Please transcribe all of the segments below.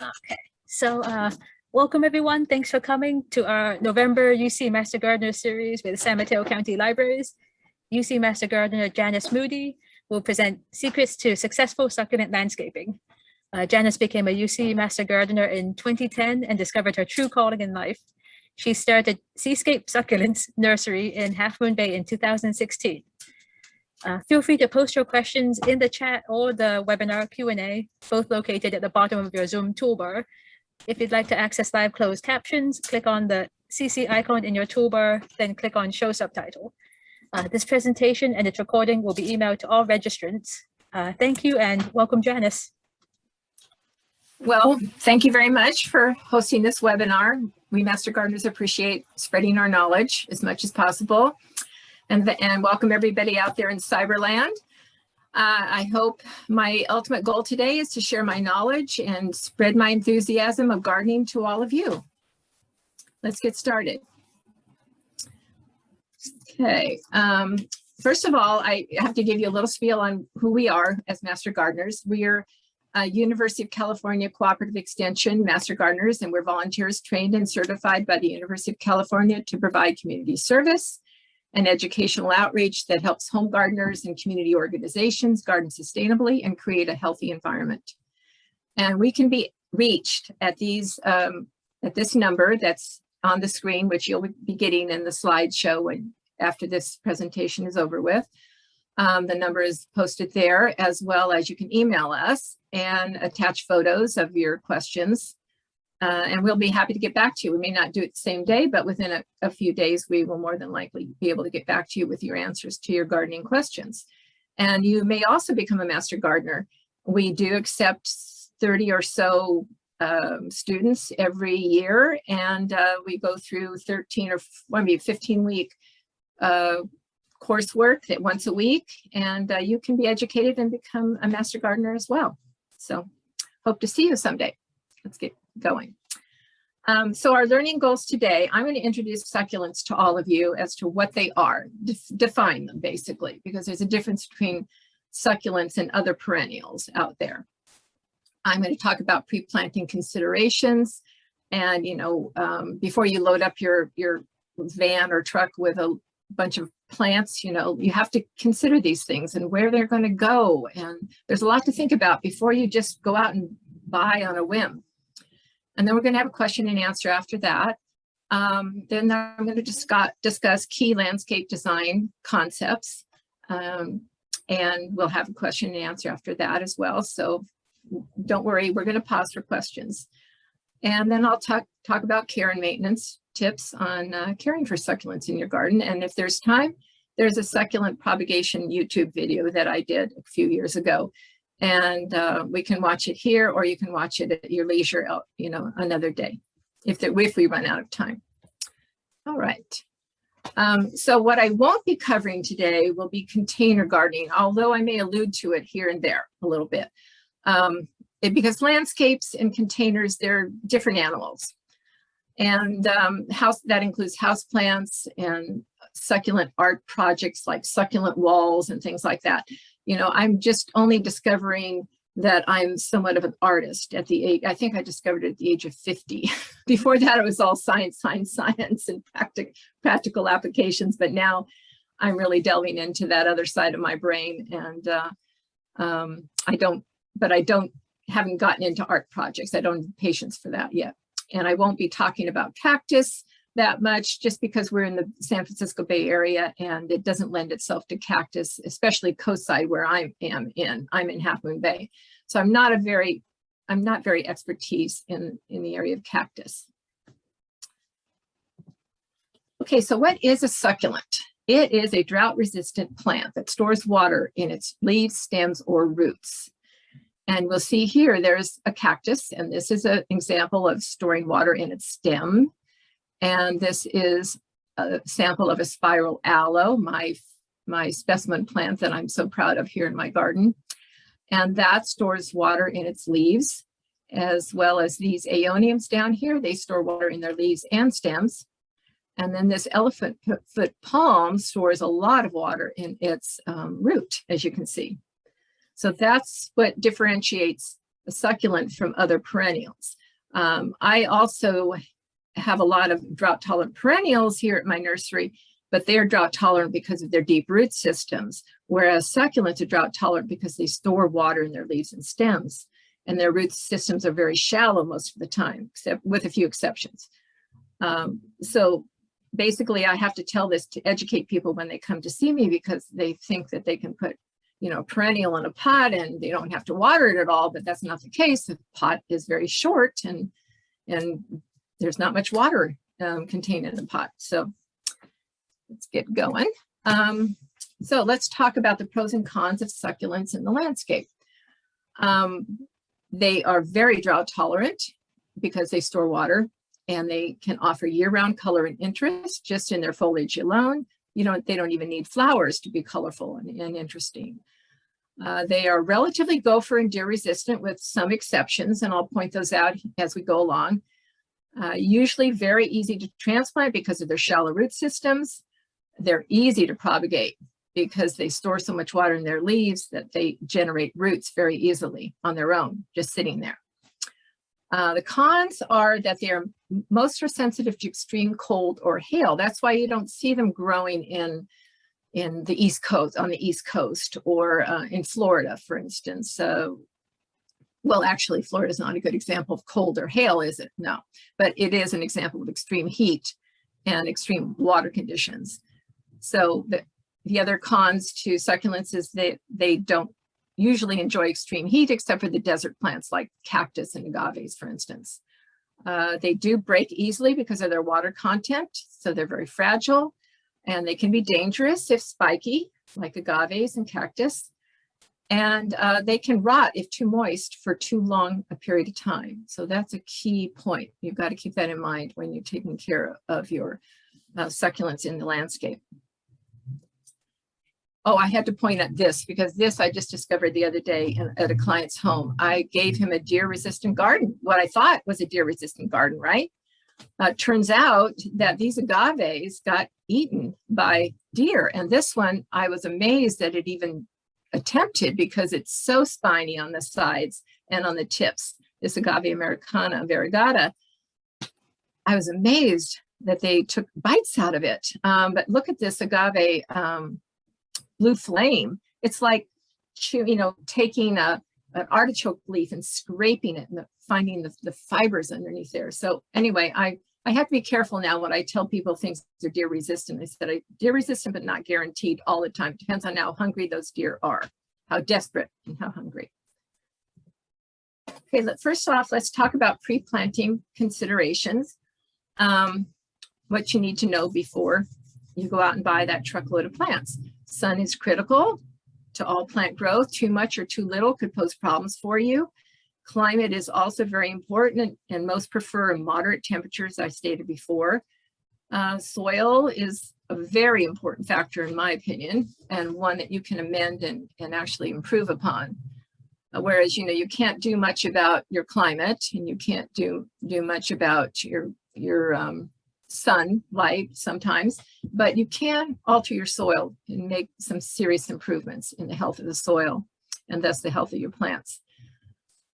Okay, so welcome everyone. Thanks for coming to our November UC Master Gardener series with San Mateo County Libraries. UC Master Gardener Janice Moody will present Secrets to Successful Succulent Landscaping. Janice became a UC Master Gardener in 2010 and discovered her true calling in life. She started Seascape Succulents Nursery in Half Moon Bay in 2016. Feel free to post your questions in the chat or the webinar Q&A, both located at the bottom of your Zoom toolbar. If you'd like to access live closed captions, click on the CC icon in your toolbar, then click on Show Subtitle. This presentation and its recording will be emailed to all registrants. Thank you and welcome, Janice. Well, thank you very much for hosting this webinar. We Master Gardeners appreciate spreading our knowledge as much as possible. And welcome everybody out there in Cyberland. I hope my ultimate goal today is to share my knowledge and spread my enthusiasm of gardening to all of you. Let's get started. Okay, first of all, I have to give you a little spiel on who we are as Master Gardeners. We are University of California Cooperative Extension Master Gardeners, and we're volunteers trained and certified by the University of California to provide community service and educational outreach that helps home gardeners and community organizations garden sustainably and create a healthy environment. And we can be reached at these at this number that's on the screen, which you'll be getting in the slideshow after this presentation is over with. The number is posted there, as well as you can email us and attach photos of your questions. And we'll be happy to get back to you. We may not do it the same day, but within a few days, we will more than likely be able to get back to you with your answers to your gardening questions. And you may also become a Master Gardener. We do accept 30 or so students every year, and we go through 15-week coursework that once a week, and you can be educated and become a Master Gardener as well. So hope to see you someday. Let's get going. So our learning goals today, I'm going to introduce succulents to all of you as to what they are, define them basically, because there's a difference between succulents and other perennials out there. I'm going to talk about pre-planting considerations, and before you load up your van or truck with a bunch of plants, you have to consider these things and where they're going to go, and there's a lot to think about before you just go out and buy on a whim. And then we're going to have a question and answer after that. Then I'm going to discuss key landscape design concepts, and we'll have a question and answer after that as well. So don't worry, we're going to pause for questions. And then I'll talk about care and maintenance tips on caring for succulents in your garden. And if there's time, there's a succulent propagation YouTube video that I did a few years ago. And we can watch it here, or you can watch it at your leisure, another day, if we run out of time. All right. So what I won't be covering today will be container gardening, although I may allude to it here and there a little bit. Because landscapes and containers, they're different animals. And that includes houseplants and succulent art projects like succulent walls and things like that. I'm just only discovering that I'm somewhat of an artist at the age, I think I discovered it at the age of 50. Before that, it was all science, and practical applications. But now I'm really delving into that other side of my brain. And haven't gotten into art projects. I don't have patience for that yet. And I won't be talking about cactus that much, just because we're in the San Francisco Bay Area and it doesn't lend itself to cactus, especially coastside where I'm in Half Moon Bay. So I'm not very expertise in the area of cactus. Okay, so what is a succulent? It is a drought-resistant plant that stores water in its leaves, stems, or roots. And we'll see here, there's a cactus, and this is an example of storing water in its stem. And this is a sample of a spiral aloe, my specimen plant that I'm so proud of here in my garden. And that stores water in its leaves, as well as these aeoniums down here. They store water in their leaves and stems. And then this elephant foot palm stores a lot of water in its root, as you can see. So that's what differentiates a succulent from other perennials. I also have a lot of drought tolerant perennials here at my nursery, but they are drought tolerant because of their deep root systems, whereas succulents are drought tolerant because they store water in their leaves and stems, and their root systems are very shallow most of the time, except with a few exceptions. So basically, I have to tell this to educate people when they come to see me, because they think that they can put, you know, a perennial in a pot and they don't have to water it at all, but that's not the case. The pot is very short and there's not much water contained in the pot. So let's get going. So let's talk about the pros and cons of succulents in the landscape. They are very drought tolerant because they store water, and they can offer year-round color and interest just in their foliage alone. They don't even need flowers to be colorful and interesting. They are relatively gopher and deer resistant with some exceptions, and I'll point those out as we go along. Usually very easy to transplant because of their shallow root systems. They're easy to propagate because they store so much water in their leaves that they generate roots very easily on their own, just sitting there. The cons are that they are most are sensitive to extreme cold or hail. That's why you don't see them growing in the East Coast, on the East Coast, or in Florida, for instance. Well, actually, Florida is not a good example of cold or hail, is it? No, but it is an example of extreme heat and extreme water conditions. So the other cons to succulents is that they don't usually enjoy extreme heat, except for the desert plants like cactus and agaves, for instance. They do break easily because of their water content, so they're very fragile, and they can be dangerous if spiky, like agaves and cactus. And they can rot if too moist for too long a period of time. So that's a key point. You've got to keep that in mind when you're taking care of your succulents in the landscape. Oh, I had to point at this because this I just discovered the other day at a client's home. I gave him a deer-resistant garden, what I thought was a deer-resistant garden, right? Turns out that these agaves got eaten by deer. And this one, I was amazed that it even attempted because it's so spiny on the sides and on the tips. This Agave Americana variegata, I was amazed that they took bites out of it. But look at this Agave Blue Flame. It's like, taking an artichoke leaf and scraping it and finding the fibers underneath there. So anyway, I have to be careful now when I tell people things are deer resistant. I said deer resistant, but not guaranteed all the time. Depends on how hungry those deer are, how desperate and how hungry. Okay, first off, let's talk about pre-planting considerations. What you need to know before you go out and buy that truckload of plants. Sun is critical to all plant growth. Too much or too little could pose problems for you. Climate is also very important, and most prefer moderate temperatures, I stated before. Soil is a very important factor in my opinion, and one that you can amend and actually improve upon. Whereas, you can't do much about your climate, and you can't do much about your sunlight sometimes, but you can alter your soil and make some serious improvements in the health of the soil and thus the health of your plants.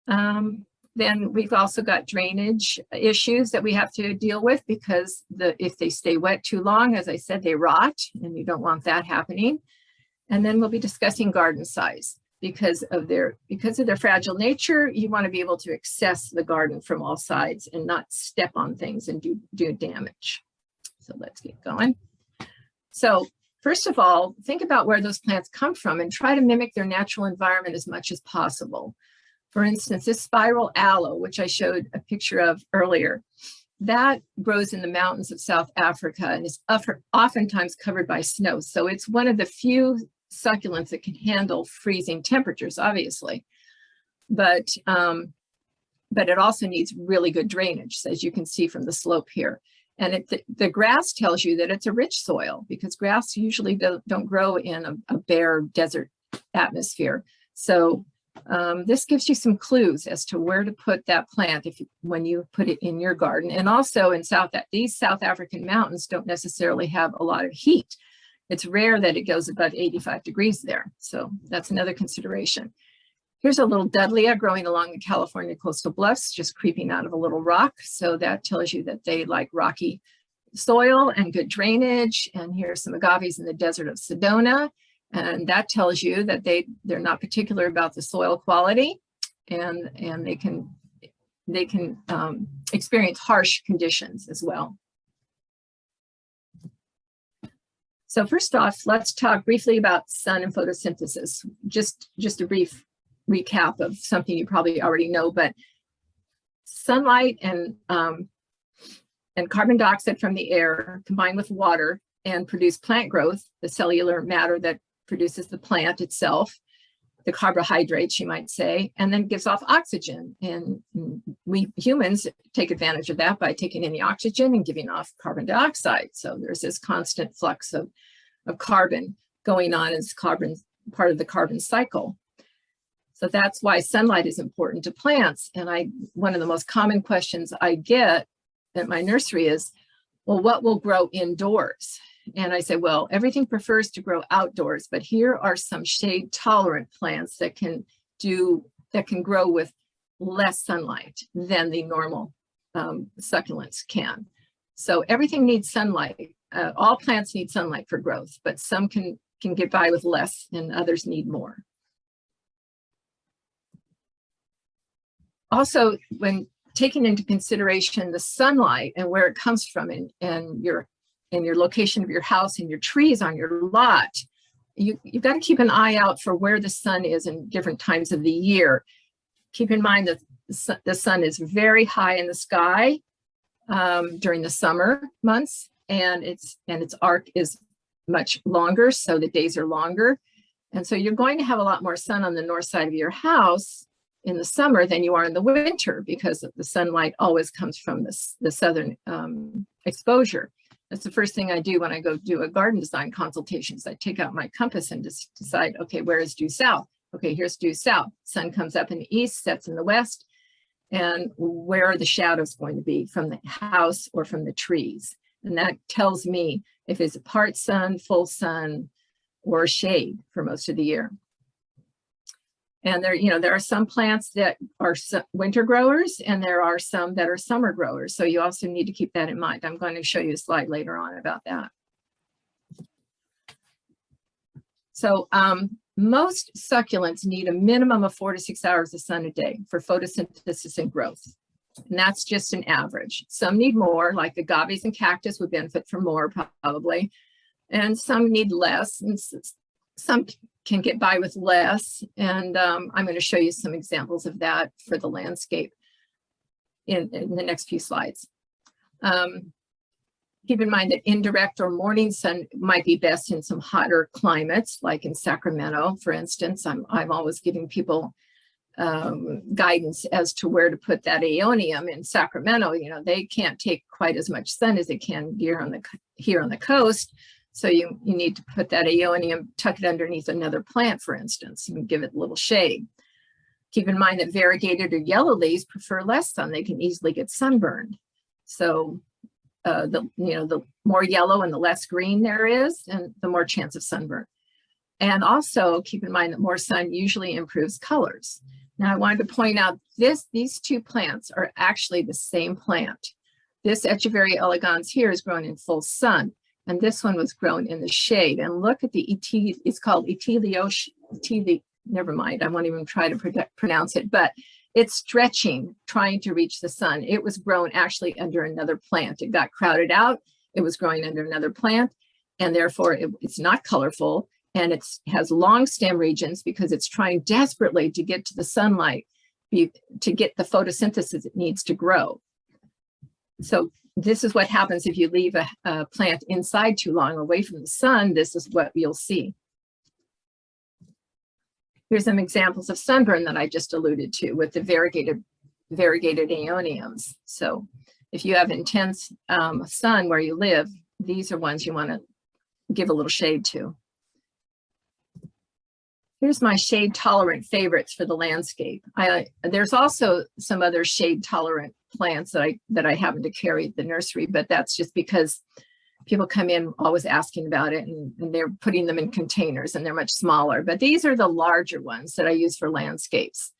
Then we've also got drainage issues that we have to deal with because if they stay wet too long, as I said, they rot, and you don't want that happening. And then we'll be discussing garden size. Because of their fragile nature, you want to be able to access the garden from all sides and not step on things and do damage. So let's get going. So first of all, think about where those plants come from and try to mimic their natural environment as much as possible. For instance, this spiral aloe, which I showed a picture of earlier, that grows in the mountains of South Africa and is oftentimes covered by snow. So it's one of the few succulents that can handle freezing temperatures, obviously, but it also needs really good drainage, as you can see from the slope here. And the grass tells you that it's a rich soil because grass usually don't grow in a bare desert atmosphere. So this gives you some clues as to where to put that plant when you put it in your garden. And also in these South African mountains don't necessarily have a lot of heat. It's rare that it goes above 85 degrees there. So that's another consideration. Here's a little Dudleya growing along the California coastal bluffs, just creeping out of a little rock. So that tells you that they like rocky soil and good drainage. And here's some agaves in the desert of Sedona. And that tells you that they're not particular about the soil quality, and they can experience harsh conditions as well. So first off, let's talk briefly about sun and photosynthesis. Just a brief recap of something you probably already know, but sunlight and carbon dioxide from the air combine with water and produce plant growth, the cellular matter that produces the plant itself, the carbohydrates, you might say, and then gives off oxygen. And we humans take advantage of that by taking in the oxygen and giving off carbon dioxide. So there's this constant flux of carbon going on as carbon, part of the carbon cycle. So that's why sunlight is important to plants. And one of the most common questions I get at my nursery is, well, what will grow indoors? And I say, well, everything prefers to grow outdoors, but here are some shade tolerant plants that can grow with less sunlight than the normal succulents can. So everything needs sunlight. All plants need sunlight for growth, but some can get by with less and others need more. Also, when taking into consideration the sunlight and where it comes from and your location of your house and your trees on your lot, you've got to keep an eye out for where the sun is in different times of the year. Keep in mind that the sun is very high in the sky during the summer months, and its arc is much longer, so the days are longer. And so you're going to have a lot more sun on the north side of your house in the summer than you are in the winter, because the sunlight always comes from the southern exposure. That's the first thing I do when I go do a garden design consultations. I take out my compass and just decide, okay, where is due south? Okay, here's due south. Sun comes up in the east, sets in the west. And where are the shadows going to be, from the house or from the trees? And that tells me if it's part sun, full sun, or shade for most of the year. And there are some plants that are winter growers, and there are some that are summer growers. So you also need to keep that in mind. I'm going to show you a slide later on about that. So most succulents need a minimum of 4 to 6 hours of sun a day for photosynthesis and growth. And that's just an average. Some need more, like agaves and cactus would benefit from more probably. And some need less, and some can get by with less. And I'm going to show you some examples of that for the landscape in the next few slides. Keep in mind that indirect or morning sun might be best in some hotter climates, like in Sacramento, for instance. I'm always giving people guidance as to where to put that Aeonium in Sacramento. They can't take quite as much sun as they can here on the coast. So you need to put that Aeonium, tuck it underneath another plant, for instance, and give it a little shade. Keep in mind that variegated or yellow leaves prefer less sun. They can easily get sunburned. So the more yellow and the less green there is, and the more chance of sunburn. And also keep in mind that more sun usually improves colors. Now I wanted to point out these two plants are actually the same plant. This Echeveria elegans here is grown in full sun, and this one was grown in the shade. And look at it's called never mind, I won't even try to pronounce it, but it's stretching, trying to reach the sun. It was grown actually under another plant. It got crowded out. It was growing under another plant, and therefore it's not colorful, and it has long stem regions because it's trying desperately to get to the sunlight, to get the photosynthesis it needs to grow. So this is what happens if you leave a plant inside too long away from the sun. This is what you'll see. Here's some examples of sunburn that I just alluded to with the variegated Aeoniums. So if you have intense sun where you live, these are ones you want to give a little shade to. Here's my shade-tolerant favorites for the landscape. There's also some other shade-tolerant plants that I happen to carry at the nursery, but that's just because people come in always asking about it, and they're putting them in containers, and they're much smaller. But these are the larger ones that I use for landscapes.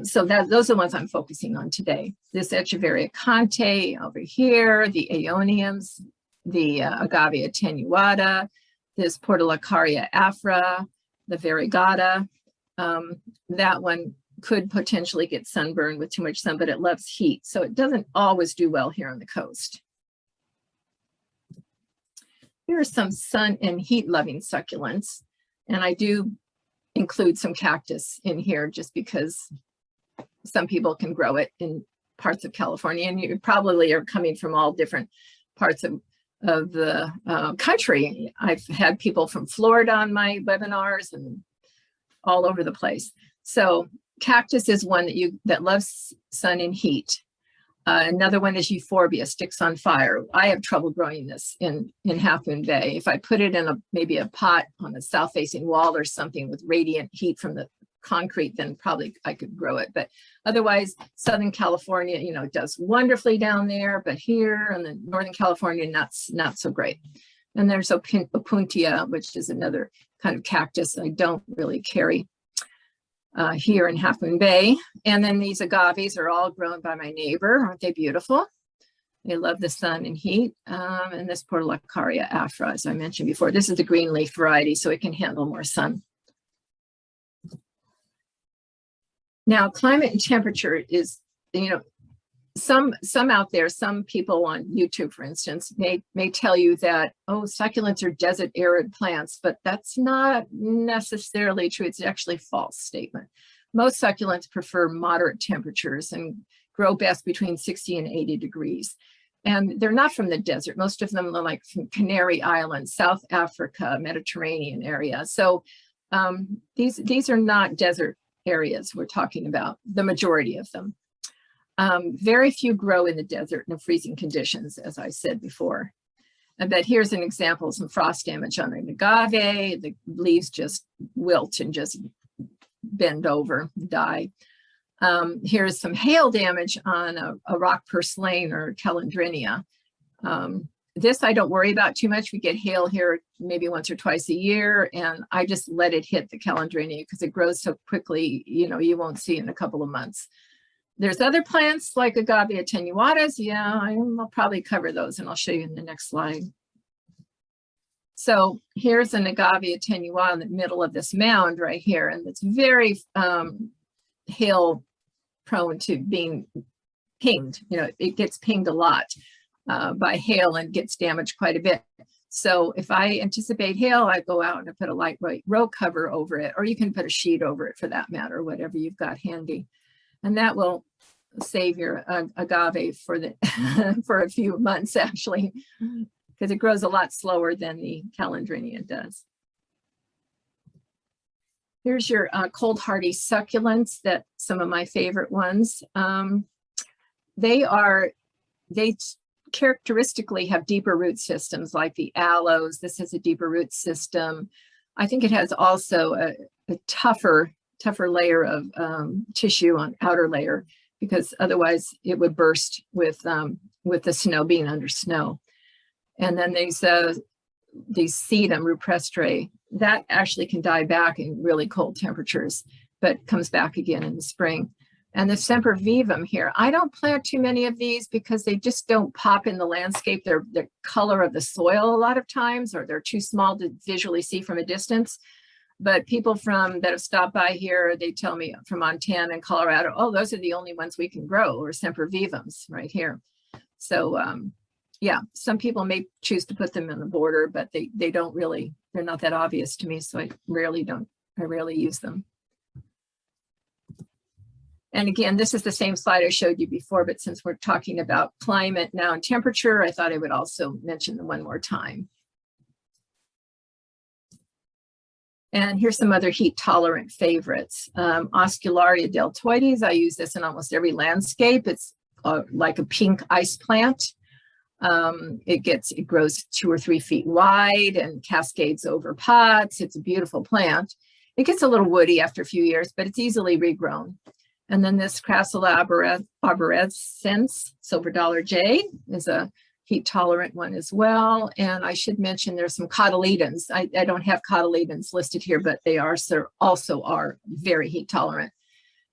So those are the ones I'm focusing on today. This Echeveria Conte over here, the Aeoniums, the Agave attenuata, this Portulacaria afra, the variegata. That one could potentially get sunburned with too much sun, but it loves heat, so it doesn't always do well here on the coast. Here are some sun and heat-loving succulents, and I do include some cactus in here just because some people can grow it in parts of California, and you probably are coming from all different parts of the country. I've had people from Florida on my webinars and all over the place. So cactus is one that loves sun and heat. Another one is euphorbia, sticks on fire. I have trouble growing this in Half Moon Bay. If I put it in maybe a pot on a south-facing wall or something with radiant heat from the concrete, then probably I could grow it. But otherwise, Southern California, it does wonderfully down there, but here in the Northern California, not so great. And there's Opuntia, which is another kind of cactus I don't really carry here in Half Moon Bay. And then these agaves are all grown by my neighbor. Aren't they beautiful? They love the sun and heat. And this Portulacaria afra, as I mentioned before, this is the green leaf variety, so it can handle more sun. Now, climate and temperature is, some out there, some people on YouTube, for instance, may tell you that, oh, succulents are desert arid plants, but that's not necessarily true. It's actually a false statement. Most succulents prefer moderate temperatures and grow best between 60 and 80 degrees. And they're not from the desert. Most of them are like from Canary Islands, South Africa, Mediterranean area. So these are not desert areas we're talking about, the majority of them. Very few grow in the desert in freezing conditions, as I said before. But here's an example of some frost damage on an agave. The leaves just wilt and just bend over, die. Here's some hail damage on a rock purslane or Calandrinia. This I don't worry about too much. We get hail here maybe once or twice a year, and I just let it hit the Calandrinia because it grows so quickly, you won't see in a couple of months. There's other plants like Agave attenuatas. Yeah, I'll probably cover those, and I'll show you in the next slide. So here's an Agave attenuata in the middle of this mound right here, and it's very hail prone to being pinged. It gets pinged a lot by hail and gets damaged quite a bit. So if I anticipate hail, I go out and I put a lightweight row cover over it, or you can put a sheet over it for that matter, whatever you've got handy. And that will save your agave for for a few months, actually, because it grows a lot slower than the Calandrinia does. Here's your cold hardy succulents, that some of my favorite ones. They characteristically have deeper root systems, like the aloes. This has a deeper root system. I think it has also a tougher layer of tissue on outer layer, because otherwise it would burst with the snow, being under snow. And then these sedum rupestre, that actually can die back in really cold temperatures, but comes back again in the spring. And the sempervivum here, I don't plant too many of these because they just don't pop in the landscape. They're the color of the soil a lot of times, or they're too small to visually see from a distance. But people that have stopped by here, they tell me from Montana and Colorado, oh, those are the only ones we can grow, or sempervivums right here. So yeah, some people may choose to put them in the border, but they don't really, they're not that obvious to me. So I rarely use them. And again, this is the same slide I showed you before, but since we're talking about climate now and temperature, I thought I would also mention them one more time. And here's some other heat-tolerant favorites. Oscularia deltoides, I use this in almost every landscape. It's like a pink ice plant. It grows 2 or 3 feet wide and cascades over pots. It's a beautiful plant. It gets a little woody after a few years, but it's easily regrown. And then this Crassula arborescens, silver dollar jay, is a heat-tolerant one as well. And I should mention there's some cotyledons. I don't have cotyledons listed here, but they also are very heat-tolerant.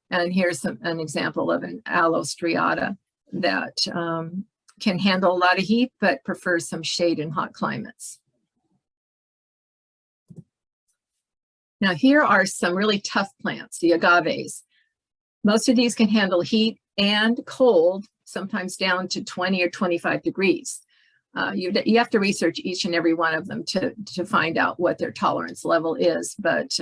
And here's an example of an Aloe striata that can handle a lot of heat, but prefers some shade in hot climates. Now here are some really tough plants, the agaves. Most of these can handle heat and cold, sometimes down to 20 or 25 degrees. You have to research each and every one of them to find out what their tolerance level is. But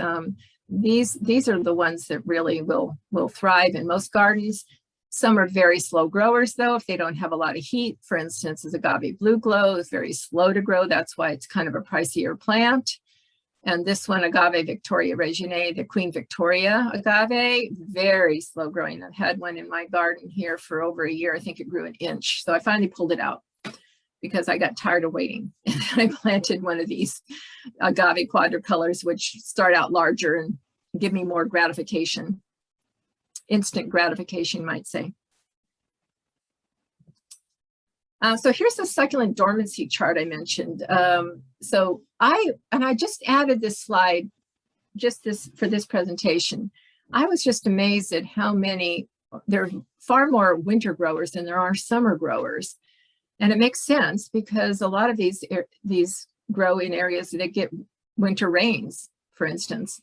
these are the ones that really will thrive in most gardens. Some are very slow growers, though, if they don't have a lot of heat. For instance, as Agave Blue Glow is very slow to grow. That's why it's kind of a pricier plant. And this one, Agave Victoria Reginae, the Queen Victoria agave, very slow growing. I've had one in my garden here for over a year. I think it grew an inch. So I finally pulled it out because I got tired of waiting. And I planted one of these Agave quadricolors, which start out larger and give me more gratification, instant gratification, you might say. So here's the succulent dormancy chart I mentioned. So I just added this slide for this presentation. I was just amazed at how many, there are far more winter growers than there are summer growers. And it makes sense because a lot of these grow in areas that get winter rains, for instance.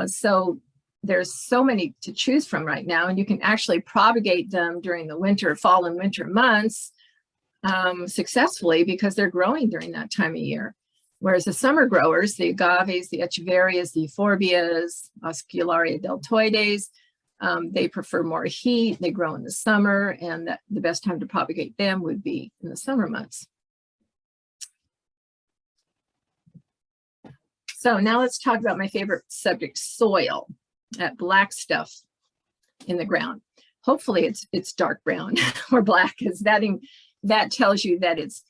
So there's so many to choose from right now, and you can actually propagate them during the fall and winter months successfully because they're growing during that time of year. Whereas the summer growers, the agaves, the echeverias, the euphorbias, oscularia deltoides, they prefer more heat. They grow in the summer, and the best time to propagate them would be in the summer months. So now let's talk about my favorite subject, soil, that black stuff in the ground. Hopefully it's dark brown or black, because that tells you that it's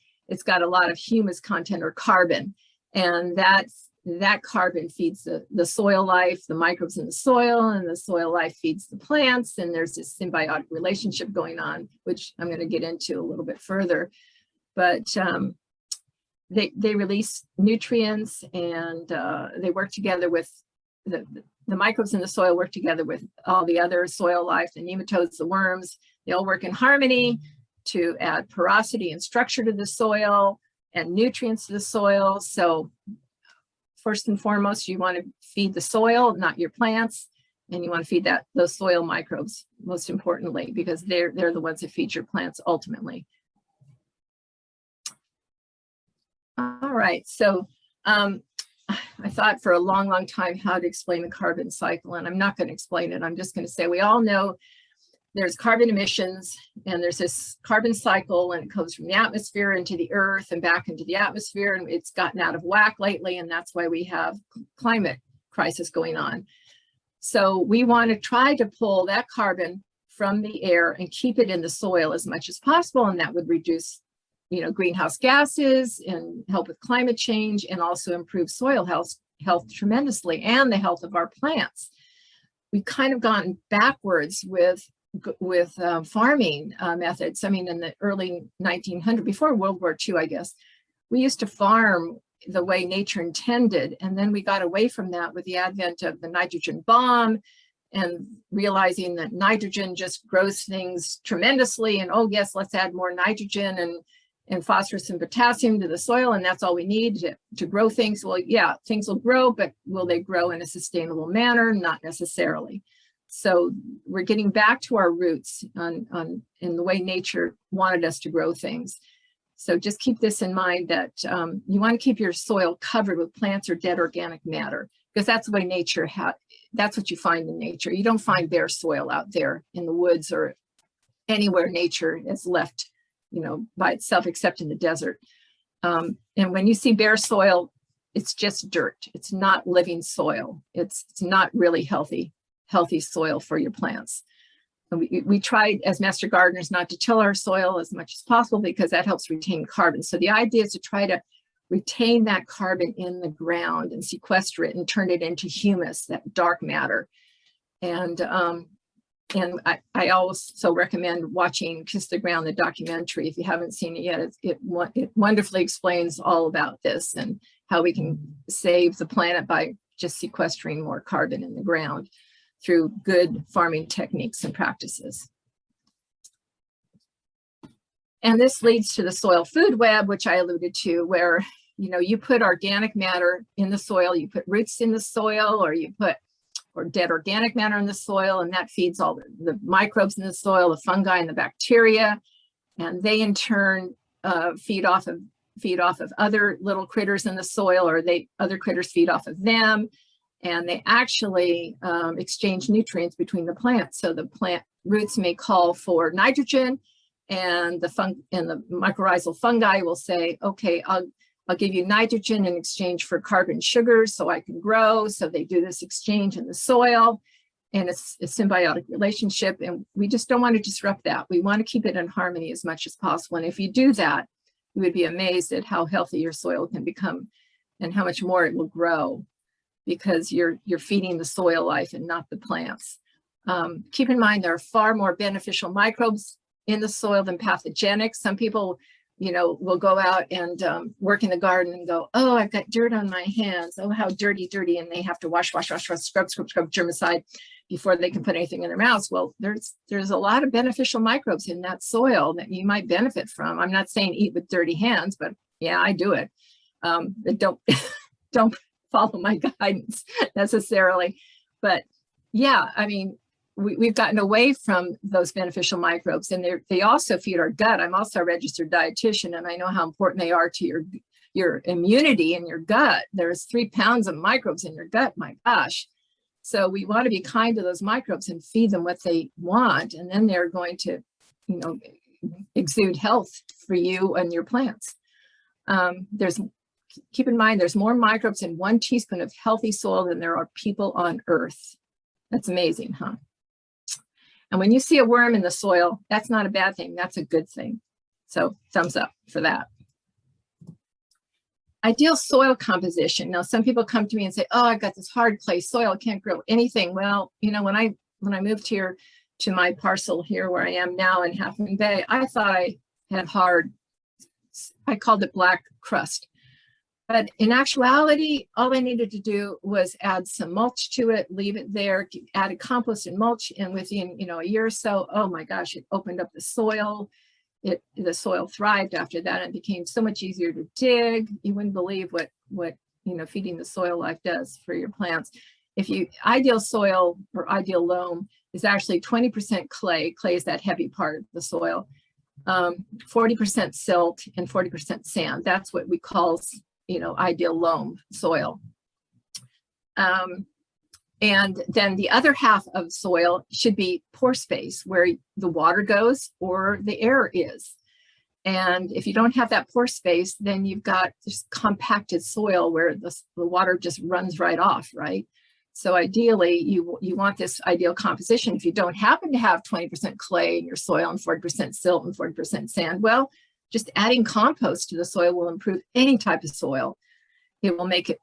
got a lot of humus content or carbon, and that carbon feeds the soil life, the microbes in the soil, and the soil life feeds the plants, and there's this symbiotic relationship going on, which I'm going to get into a little bit further. But they release nutrients, and they work together with the microbes in the soil, work together with all the other soil life, the nematodes, the worms. They all work in harmony to add porosity and structure to the soil and nutrients to the soil. So first and foremost, you want to feed the soil, not your plants, and you want to feed those soil microbes most importantly, because they're the ones that feed your plants ultimately. All right, so I thought for a long, long time how to explain the carbon cycle, and I'm not going to explain it. I'm just going to say we all know there's carbon emissions, and there's this carbon cycle, and it goes from the atmosphere into the earth and back into the atmosphere, and it's gotten out of whack lately, and that's why we have climate crisis going on. So we want to try to pull that carbon from the air and keep it in the soil as much as possible, and that would reduce, greenhouse gases and help with climate change, and also improve soil health tremendously, and the health of our plants. We've kind of gone backwards with farming methods. I mean, in the early 1900s, before World War II, I guess, we used to farm the way nature intended. And then we got away from that with the advent of the nitrogen bomb and realizing that nitrogen just grows things tremendously. And oh yes, let's add more nitrogen and phosphorus and potassium to the soil, and that's all we need to grow things. Well, yeah, things will grow, but will they grow in a sustainable manner? Not necessarily. So we're getting back to our roots in the way nature wanted us to grow things. So just keep this in mind, that you want to keep your soil covered with plants or dead organic matter, because that's the way nature that's what you find in nature. You don't find bare soil out there in the woods or anywhere nature is left, by itself, except in the desert. And when you see bare soil, it's just dirt. It's not living soil. It's not really healthy soil for your plants. And we tried as master gardeners not to till our soil as much as possible, because that helps retain carbon. So the idea is to try to retain that carbon in the ground and sequester it and turn it into humus, that dark matter. And And I also recommend watching Kiss the Ground, the documentary. If you haven't seen it yet, it wonderfully explains all about this and how we can save the planet by just sequestering more carbon in the ground through good farming techniques and practices. And this leads to the soil food web, which I alluded to, where you put organic matter in the soil, you put roots in the soil, or you put dead organic matter in the soil, and that feeds all the microbes in the soil, the fungi and the bacteria, and they in turn feed off of other little critters in the soil, or other critters feed off of them, and they actually exchange nutrients between the plants. So the plant roots may call for nitrogen, and the mycorrhizal fungi will say, okay, I'll give you nitrogen in exchange for carbon sugars so I can grow. So they do this exchange in the soil, and it's a symbiotic relationship, and we just don't want to disrupt that. We want to keep it in harmony as much as possible. And if you do that, you would be amazed at how healthy your soil can become and how much more it will grow, because you're feeding the soil life and not the plants. Keep in mind, there are far more beneficial microbes in the soil than pathogenic. Some people will go out and work in the garden and go, oh, I've got dirt on my hands. Oh, how dirty. And they have to wash, scrub, germicide before they can put anything in their mouths. Well, there's a lot of beneficial microbes in that soil that you might benefit from. I'm not saying eat with dirty hands, but yeah, I do it. Don't follow my guidance necessarily. But yeah, I mean, we've gotten away from those beneficial microbes, and they also feed our gut. I'm also a registered dietitian, and I know how important they are to your immunity in your gut. There's 3 pounds of microbes in your gut, my gosh. So we want to be kind to those microbes and feed them what they want, and then they're going to, exude health for you and your plants. Keep in mind, there's more microbes in 1 teaspoon of healthy soil than there are people on Earth. That's amazing, huh? And when you see a worm in the soil, that's not a bad thing. That's a good thing. So thumbs up for that. Ideal soil composition. Now, some people come to me and say, oh, I've got this hard clay soil. I can't grow anything. Well, when I moved here to my parcel here where I am now in Half Moon Bay, I thought I had I called it black crust. But in actuality, all I needed to do was add some mulch to it, leave it there, added compost and mulch, and within a year or so, oh my gosh, it opened up the soil. The soil thrived after that, and became so much easier to dig. You wouldn't believe what feeding the soil life does for your plants. Ideal soil or ideal loam is actually 20% clay. Clay is that heavy part of the soil. 40% silt and 40% sand. That's what we call ideal loam soil. And then the other half of soil should be pore space, where the water goes or the air is. And if you don't have that pore space, then you've got this compacted soil where the water just runs right off, right? So ideally, you want this ideal composition. If you don't happen to have 20% clay in your soil and 40% silt and 40% sand, well, just adding compost to the soil will improve any type of soil. It will make it,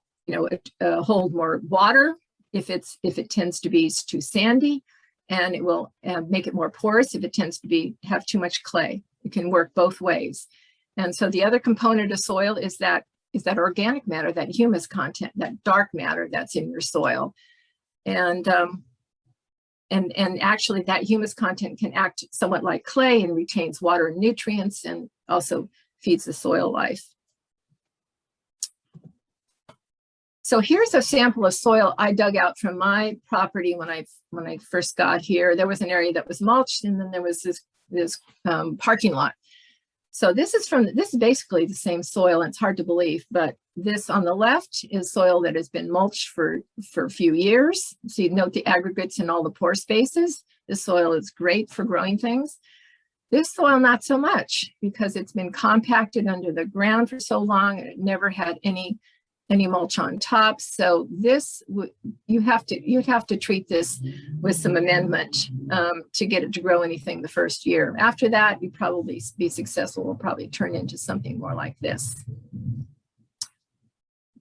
hold more water if it tends to be too sandy, and it will make it more porous if it tends to have too much clay. It can work both ways. And so the other component of soil is that organic matter, that humus content, that dark matter that's in your soil. And actually that humus content can act somewhat like clay and retains water and nutrients, and also feeds the soil life. So here's a sample of soil I dug out from my property when I first got here. There was an area that was mulched, and then there was this parking lot. So this is basically the same soil, and it's hard to believe, but this on the left is soil that has been mulched for a few years. So you note the aggregates in all the pore spaces. This soil is great for growing things. This soil, not so much, because it's been compacted under the ground for so long, and it never had any mulch on top. So this, you'd have to treat this with some amendment to get it to grow anything the first year. After that, you'd probably be successful. Will probably turn into something more like this.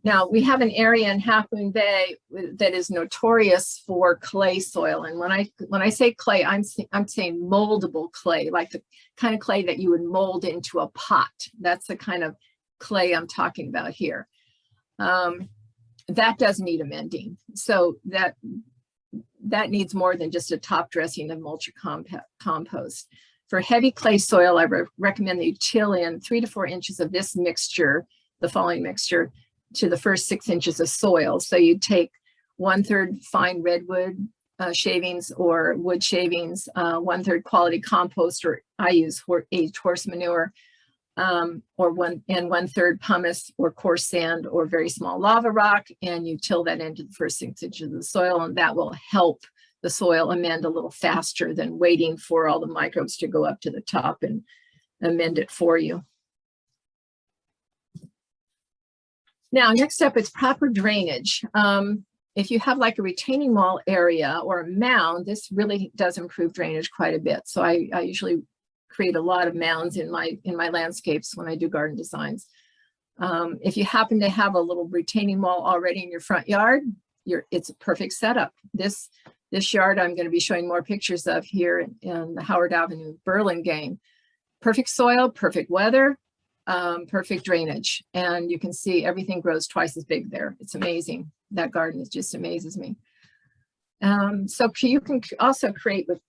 Now we have an area in Half Moon Bay that is notorious for clay soil. And when I say clay, I'm saying moldable clay, like the kind of clay that you would mold into a pot. That's the kind of clay I'm talking about here. That does need amending. So that needs more than just a top dressing of mulch or compost. For heavy clay soil, I recommend that you till in 3 to 4 inches of this mixture, the following mixture, to the first 6 inches of soil. So you take 1/3 fine redwood shavings or wood shavings, 1/3 quality compost, or I use aged horse manure, or 1/3 pumice or coarse sand or very small lava rock, and you till that into the first 6 inches of the soil, and that will help the soil amend a little faster than waiting for all the microbes to go up to the top and amend it for you. Now, next up is proper drainage. If you have like a retaining wall area or a mound, this really does improve drainage quite a bit. So I usually create a lot of mounds in my landscapes when I do garden designs. If you happen to have a little retaining wall already in your front yard, it's a perfect setup. This yard I'm going to be showing more pictures of here in the Howard Avenue Burlingame. Perfect soil, perfect weather, perfect drainage, and you can see everything grows twice as big there. It's amazing. That garden just amazes me. So you can also create with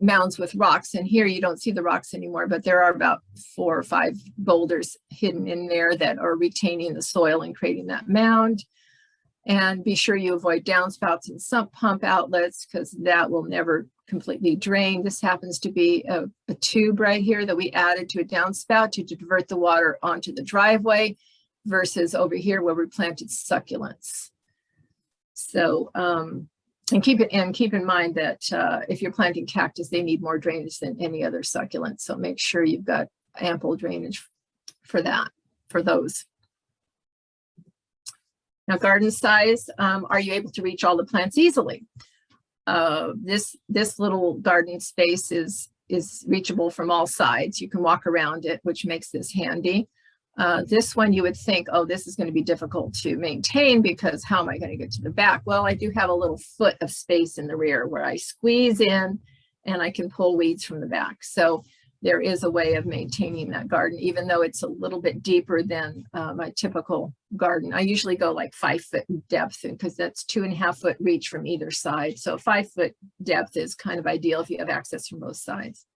mounds with rocks, and here you don't see the rocks anymore, but there are about 4 or 5 boulders hidden in there that are retaining the soil and creating that mound. And be sure you avoid downspouts and sump pump outlets, because that will never completely drain. This happens to be a tube right here that we added to a downspout to divert the water onto the driveway, versus over here where we planted succulents. So, and keep in mind that if you're planting cactus, they need more drainage than any other succulent. So make sure you've got ample drainage for those. Now, garden size, are you able to reach all the plants easily? This little garden space is reachable from all sides. You can walk around it, which makes this handy. This one you would think, oh, this is going to be difficult to maintain because how am I going to get to the back? Well, I do have a little foot of space in the rear where I squeeze in and I can pull weeds from the back. So there is a way of maintaining that garden, even though it's a little bit deeper than my typical garden. I usually go like 5 foot in depth, because that's 2.5 foot reach from either side. So 5 foot depth is kind of ideal if you have access from both sides.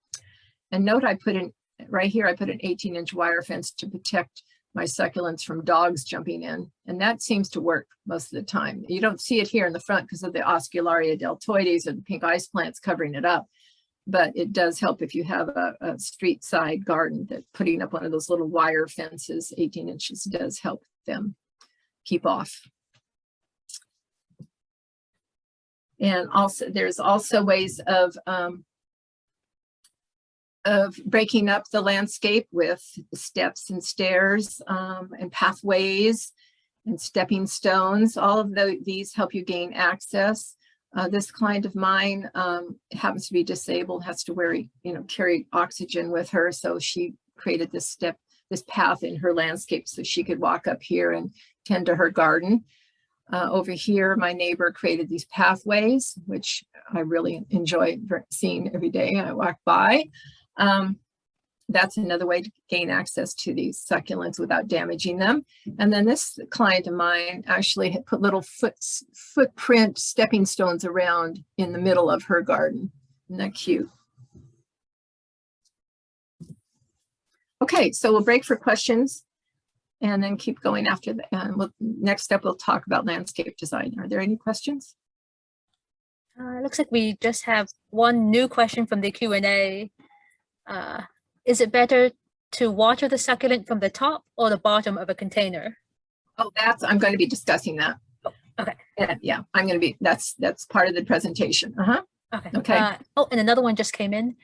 And note I put in right here, I put an 18-inch wire fence to protect my succulents from dogs jumping in. And that seems to work most of the time. You don't see it here in the front because of the Oscularia deltoides or the pink ice plants covering it up. But it does help if you have a street side garden, that putting up one of those little wire fences, 18 inches, does help them keep off. And also, there's also ways of breaking up the landscape with steps and stairs and pathways and stepping stones. All of these help you gain access. This client of mine happens to be disabled, has to carry oxygen with her. So she created this path in her landscape so she could walk up here and tend to her garden. Over here, my neighbor created these pathways, which I really enjoy seeing every day I walk by. That's another way to gain access to these succulents without damaging them. And then this client of mine actually had put little footprint stepping stones around in the middle of her garden. Isn't that cute? Okay, so we'll break for questions and then keep going after that. And next up, we'll talk about landscape design. Are there any questions? It looks like we just have one new question from the Q&A. Is it better to water the succulent from the top or the bottom of a container? Oh, I'm going to be discussing that. Oh, okay. Yeah, I'm going to be, that's part of the presentation. Okay. Okay. And another one just came in.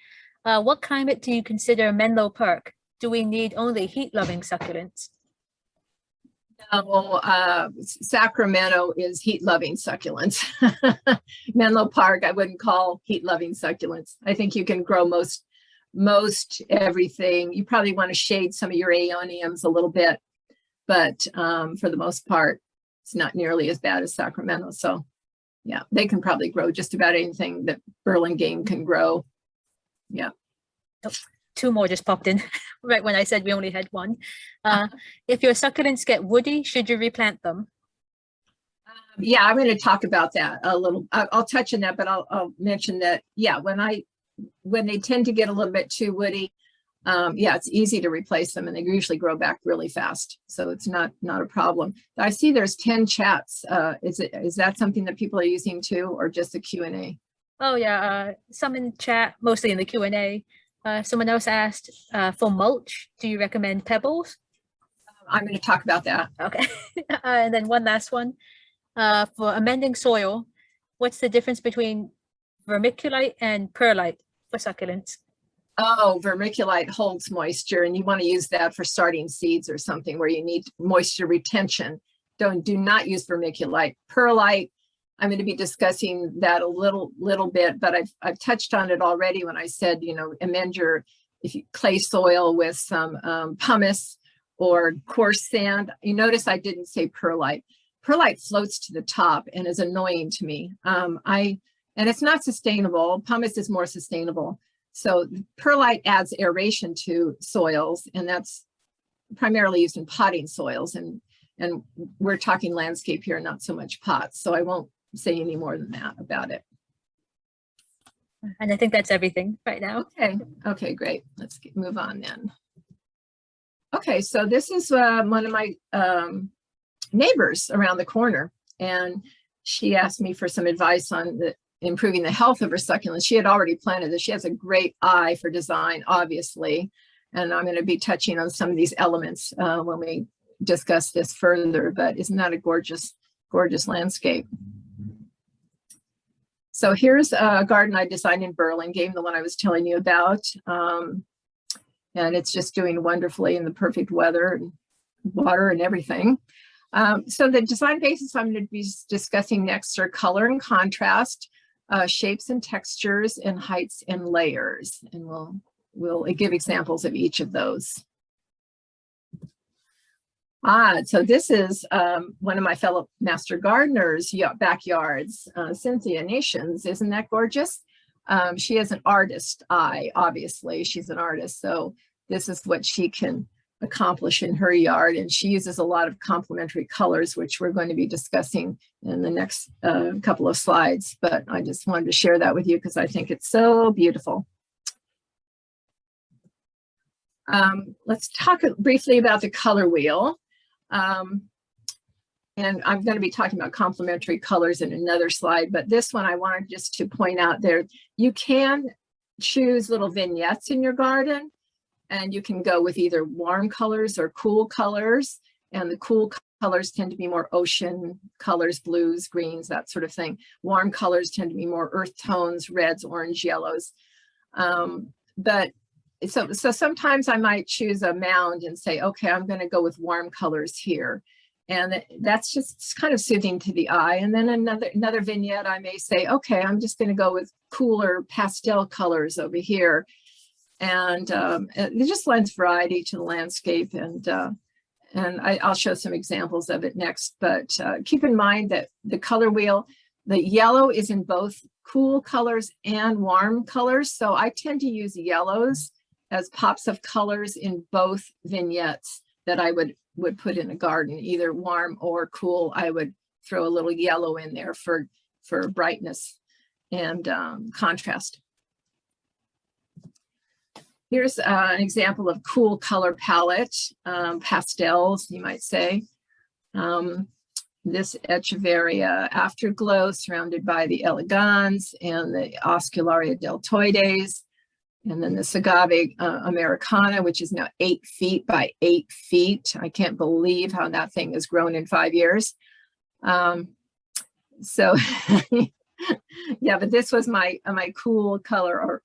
What climate do you consider Menlo Park? Do we need only heat-loving succulents? No, Sacramento is heat-loving succulents. Menlo Park, I wouldn't call heat-loving succulents. I think you can grow most everything. You probably want to shade some of your aeoniums a little bit. but for the most part, it's not nearly as bad as Sacramento. So yeah, they can probably grow just about anything that Burlingame can grow. Yeah. Oh, two more just popped in right when I said we only had one. If your succulents get woody, should you replant them? Yeah, I'm going to talk about that a little. I'll touch on that, but I'll mention that, yeah, when they tend to get a little bit too woody, yeah, it's easy to replace them, and they usually grow back really fast. So it's not a problem. I see there's 10 chats. Is that something that people are using too, or just a Q&A? Oh yeah, some in chat, mostly in the Q&A. Someone else asked, for mulch, do you recommend pebbles? I'm going to talk about that. Okay. And then one last one. For amending soil, what's the difference between vermiculite and perlite for succulents? Oh, vermiculite holds moisture, and you want to use that for starting seeds or something where you need moisture retention. Do not use vermiculite. Perlite, I'm going to be discussing that a little bit, but I've touched on it already when I said, you know, amend your clay soil with some pumice or coarse sand. You notice I didn't say perlite. Perlite floats to the top and is annoying to me. And it's not sustainable. Pumice is more sustainable. So perlite adds aeration to soils, and that's primarily used in potting soils. And we're talking landscape here, not so much pots. So I won't say any more than that about it. And I think that's everything right now. Okay, great. Let's move on then. Okay, so this is one of my neighbors around the corner, and she asked me for some advice on improving the health of her succulents. She had already planted this. She has a great eye for design, obviously, and I'm going to be touching on some of these elements when we discuss this further. But isn't that a gorgeous landscape? So here's a garden I designed in Burlingame, the one I was telling you about, and it's just doing wonderfully in the perfect weather and water and everything. So the design basis I'm going to be discussing next are color and contrast, shapes and textures, and heights and layers. And we'll give examples of each of those. So this is one of my fellow master gardeners' backyards, Cynthia Nations. Isn't that gorgeous? She has an artist eye, obviously. She's an artist, so this is what she can accomplish in her yard, and she uses a lot of complementary colors, which we're going to be discussing in the next couple of slides, but I just wanted to share that with you because I think it's so beautiful. Let's talk briefly about the color wheel, and I'm going to be talking about complementary colors in another slide, but this one I wanted just to point out there, you can choose little vignettes in your garden, and you can go with either warm colors or cool colors. And the cool colors tend to be more ocean colors, blues, greens, that sort of thing. Warm colors tend to be more earth tones, reds, orange, yellows. But so sometimes I might choose a mound and say, okay, I'm going to go with warm colors here. And that's just kind of soothing to the eye. And then another vignette, I may say, okay, I'm just going to go with cooler pastel colors over here. And it just lends variety to the landscape, and I'll show some examples of it next. But keep in mind that the color wheel, the yellow is in both cool colors and warm colors. So I tend to use yellows as pops of colors in both vignettes that I would put in a garden, either warm or cool. I would throw a little yellow in there for brightness and contrast. Here's an example of cool color palette, pastels, you might say. This Echeveria Afterglow surrounded by the elegans and the Oscularia deltoides. And then this Agave Americana, which is now 8 feet by 8 feet. I can't believe how that thing has grown in 5 years. So yeah, but this was my cool color or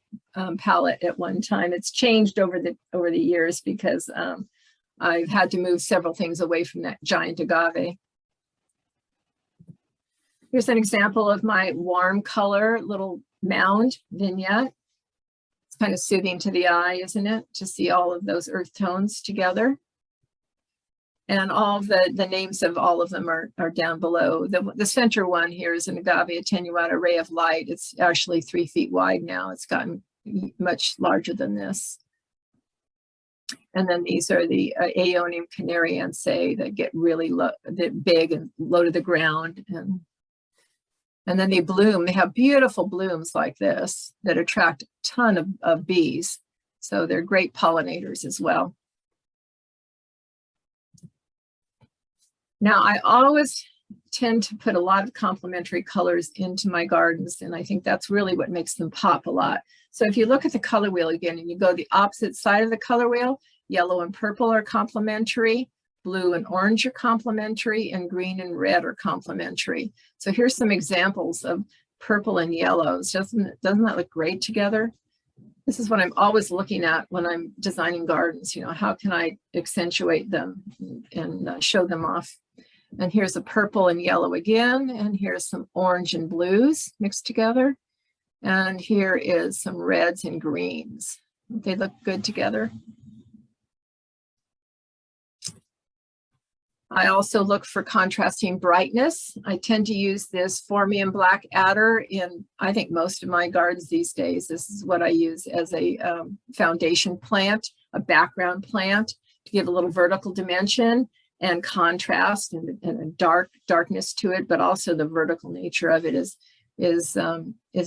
palette at one time. It's changed over the years because I've had to move several things away from that giant agave. Here's an example of my warm color little mound vignette. It's kind of soothing to the eye, isn't it, to see all of those earth tones together. And all the names of all of them are down below. The center one here is an Agave attenuata ray of light. It's actually 3 feet wide now. It's gotten much larger than this. And then these are the Aeonium canariense that get really big and low to the ground. And then they bloom. They have beautiful blooms like this that attract a ton of bees. So they're great pollinators as well. Now, I always tend to put a lot of complementary colors into my gardens, and I think that's really what makes them pop a lot. So if you look at the color wheel again, and you go the opposite side of the color wheel, yellow and purple are complementary, blue and orange are complementary, and green and red are complementary. So here's some examples of purple and yellows. Doesn't that look great together? This is what I'm always looking at when I'm designing gardens. You know, how can I accentuate them and show them off? And here's a purple and yellow again, and here's some orange and blues mixed together. And here is some reds and greens. They look good together. I also look for contrasting brightness. I tend to use this Phormium Black Adder in, I think, most of my gardens these days. This is what I use as a foundation plant, a background plant, to give a little vertical dimension and contrast and a darkness to it, but also the vertical nature of it is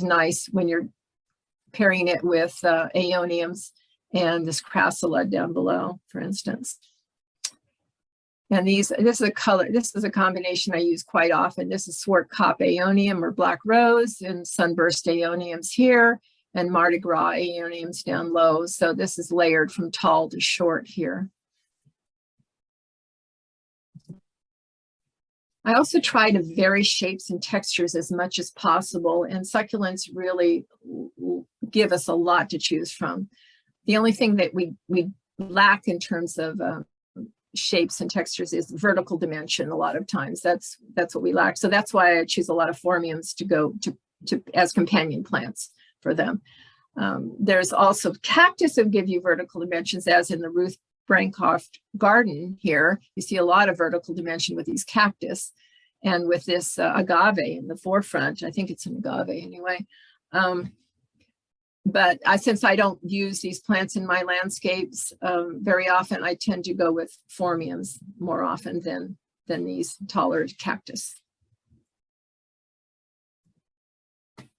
nice when you're pairing it with Aeoniums and this Crassula down below, for instance. And this is a combination I use quite often. This is Swartkop Aeonium or Black Rose, and Sunburst Aeoniums here, and Mardi Gras Aeoniums down low. So this is layered from tall to short here. I also try to vary shapes and textures as much as possible, and succulents really give us a lot to choose from. The only thing that we lack in terms of shapes and textures is vertical dimension. A lot of times that's what we lack. So that's why I choose a lot of Phormiums to go to as companion plants for them. There's also cactus that give you vertical dimensions, as in the Ruth Brancroft garden here. You see a lot of vertical dimension with these cactus, and with this agave in the forefront. I think it's an agave anyway. But since I don't use these plants in my landscapes very often, I tend to go with Phormiums more often than these taller cactus.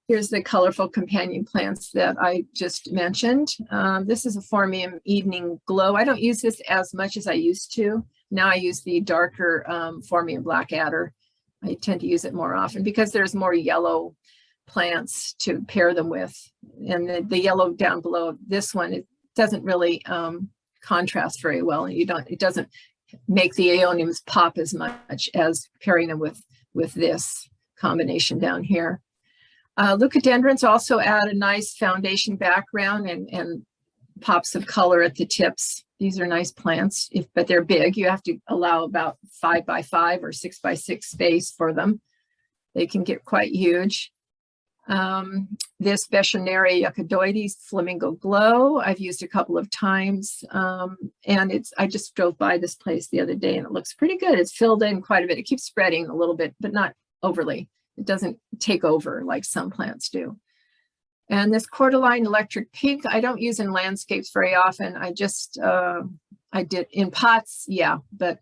Here's the colorful companion plants that I just mentioned. This is a Phormium Evening Glow. I don't use this as much as I used to. Now I use the darker Phormium Black Adder. I tend to use it more often because there's more yellow plants to pair them with. And the yellow down below this one, it doesn't really contrast very well. And it doesn't make the Aeoniums pop as much as pairing them with this combination down here. Leucadendrons also add a nice foundation background and pops of color at the tips. These are nice plants, but they're big. You have to allow about 5 by 5 or 6 by 6 space for them. They can get quite huge. This Beschoneri Eucadoides Flamingo Glow, I've used a couple of times, and I just drove by this place the other day and it looks pretty good. It's filled in quite a bit. It keeps spreading a little bit, but not overly. It doesn't take over like some plants do. And this Cordyline Electric Pink, I don't use in landscapes very often. I did in pots, yeah, but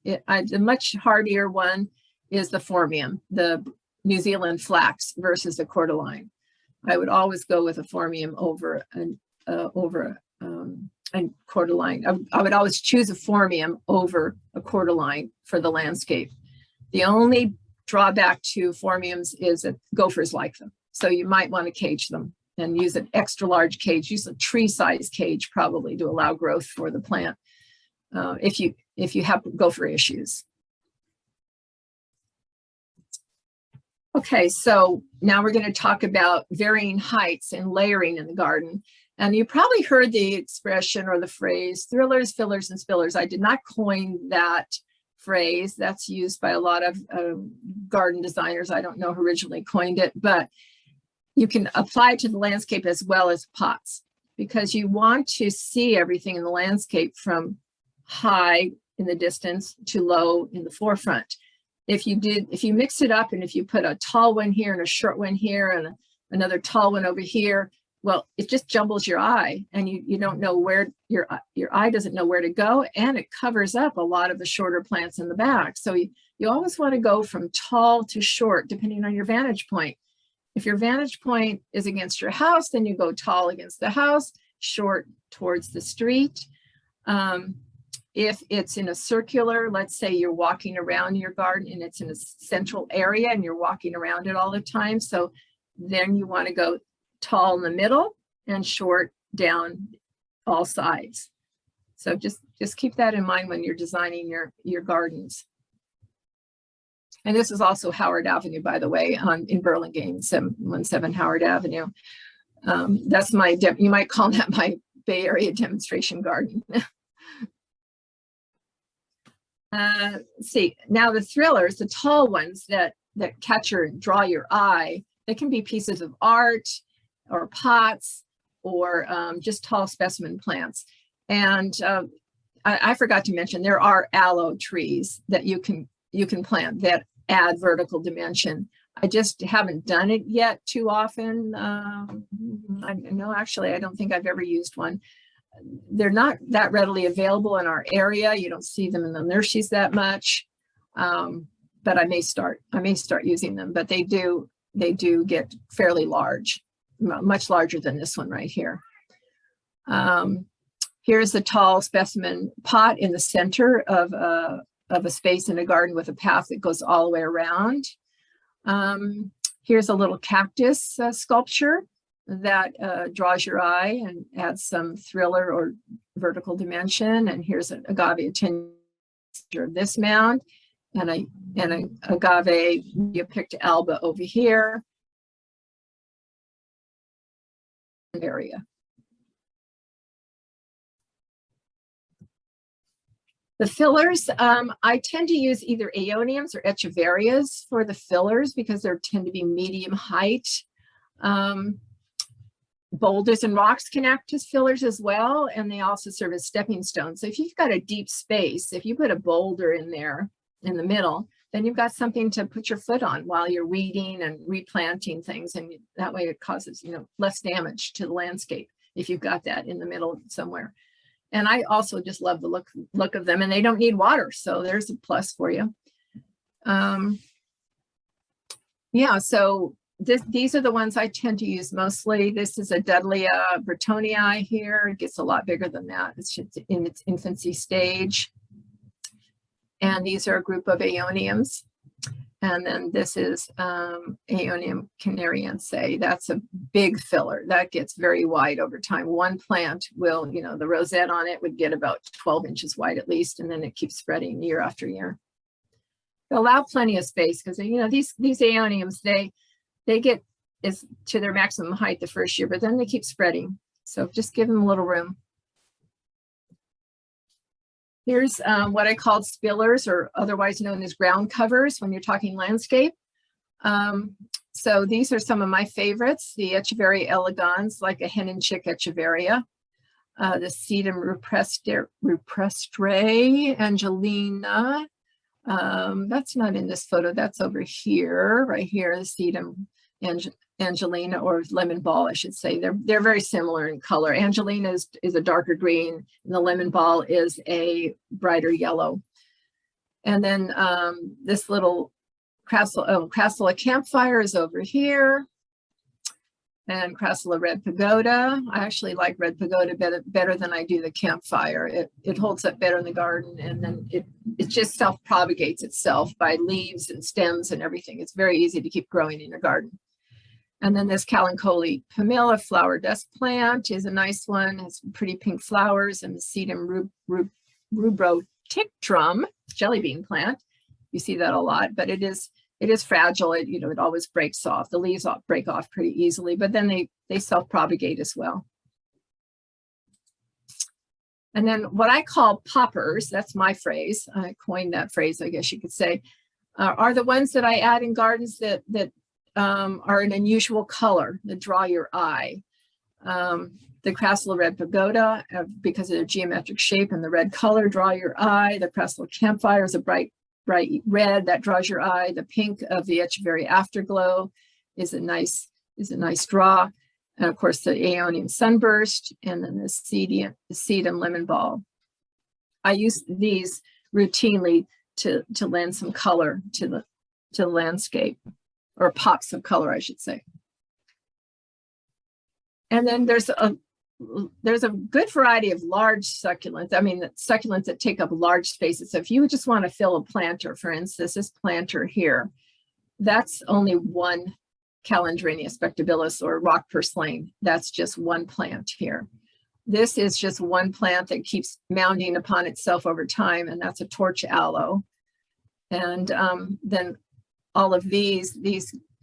the much hardier one is the Phormium, the New Zealand flax versus the Cordyline. I would always go with a Phormium over a Cordyline. I would always choose a Phormium over a Cordyline for the landscape. The only drawback to Phormiums is that gophers like them. So you might want to cage them and use an extra large cage. Use a tree size cage probably to allow growth for the plant if you have gopher issues. Okay, so now we're going to talk about varying heights and layering in the garden. And you probably heard the expression or the phrase thrillers, fillers, and spillers. I did not coin that phrase. That's used by a lot of garden designers. I don't know who originally coined it, but you can apply it to the landscape as well as pots, because you want to see everything in the landscape from high in the distance to low in the forefront. If you mix it up and if you put a tall one here and a short one here and another tall one over here, well, it just jumbles your eye, and you don't know where your eye doesn't know where to go, and it covers up a lot of the shorter plants in the back. So you always want to go from tall to short, depending on your vantage point. If your vantage point is against your house, then you go tall against the house, short towards the street. If it's in a circular, let's say you're walking around your garden and it's in a central area and you're walking around it all the time, so then you want to go tall in the middle and short down all sides. So just keep that in mind when you're designing your gardens. And this is also Howard Avenue, by the way, in Burlingame, 717 Howard Avenue. That's my, you might call that my Bay Area demonstration garden. See, now the thrillers, the tall ones that catch or draw your eye, they can be pieces of art or pots or just tall specimen plants. And I forgot to mention, there are aloe trees that you can plant that add vertical dimension. I just haven't done it yet too often. No, actually, I don't think I've ever used one. They're not that readily available in our area. You don't see them in the nurseries that much, but I may start using them. But they do get fairly large, much larger than this one right here. Here's a tall specimen pot in the center of a space in a garden with a path that goes all the way around. Here's a little cactus sculpture that draws your eye and adds some thriller or vertical dimension. And here's an agave of this mound, and an agave picked alba over here. Area. The fillers, I tend to use either Aeoniums or Echeverias for the fillers because they tend to be medium height. Boulders and rocks can act as fillers as well, and they also serve as stepping stones. So if you've got a deep space, if you put a boulder in there in the middle, then you've got something to put your foot on while you're weeding and replanting things, and that way it causes, less damage to the landscape if you've got that in the middle somewhere. And I also just love the look of them, and they don't need water, so there's a plus for you. Yeah, so these are the ones I tend to use mostly. This is a Dudleya Bretonii here. It gets a lot bigger than that. It's just in its infancy stage. And these are a group of Aeoniums. And then this is Aeonium canariense. That's a big filler. That gets very wide over time. One plant will, the rosette on it would get about 12 inches wide at least, and then it keeps spreading year after year. They allow plenty of space because, these Aeoniums, they get to their maximum height the first year, but then they keep spreading. So just give them a little room. Here's what I call spillers, or otherwise known as ground covers when you're talking landscape. So these are some of my favorites. The Echeveria elegans, like a hen and chick Echeveria. The Sedum rupestre Angelina. That's not in this photo, that's over here, right here, the Sedum Angelina, or lemon ball, I should say. They're very similar in color. Angelina is a darker green, and the lemon ball is a brighter yellow. And then this little Crassula campfire is over here. And Crassula red pagoda. I actually like red pagoda better than I do the campfire. It holds up better in the garden, and then it just self-propagates itself by leaves and stems and everything. It's very easy to keep growing in your garden. And then this Calancholy Pamela flower dust plant is a nice one. It's pretty pink flowers. And the Sedum rubrotictrum jelly bean plant. You see that a lot, but it is fragile. It always breaks off. The leaves break off pretty easily, but then they self-propagate as well. And then what I call poppers, that's my phrase. I coined that phrase, I guess you could say, are the ones that I add in gardens that are an unusual color that draw your eye. The Crassula Red Pagoda, because of their geometric shape and the red color, draw your eye. The Crassula Campfire is a bright red that draws your eye. The pink of the Echeveria Afterglow is a nice draw. And of course, the Aeonium Sunburst, and then the Sedum Lemon Ball. I use these routinely to lend some color to the landscape, or pops of color, I should say. And then there's a good variety of large succulents. I mean, succulents that take up large spaces. So if you just want to fill a planter, for instance, this planter here, that's only one Calandrinia Spectabilis or rock purslane. That's just one plant here. This is just one plant that keeps mounding upon itself over time, and that's a torch aloe. And then all of these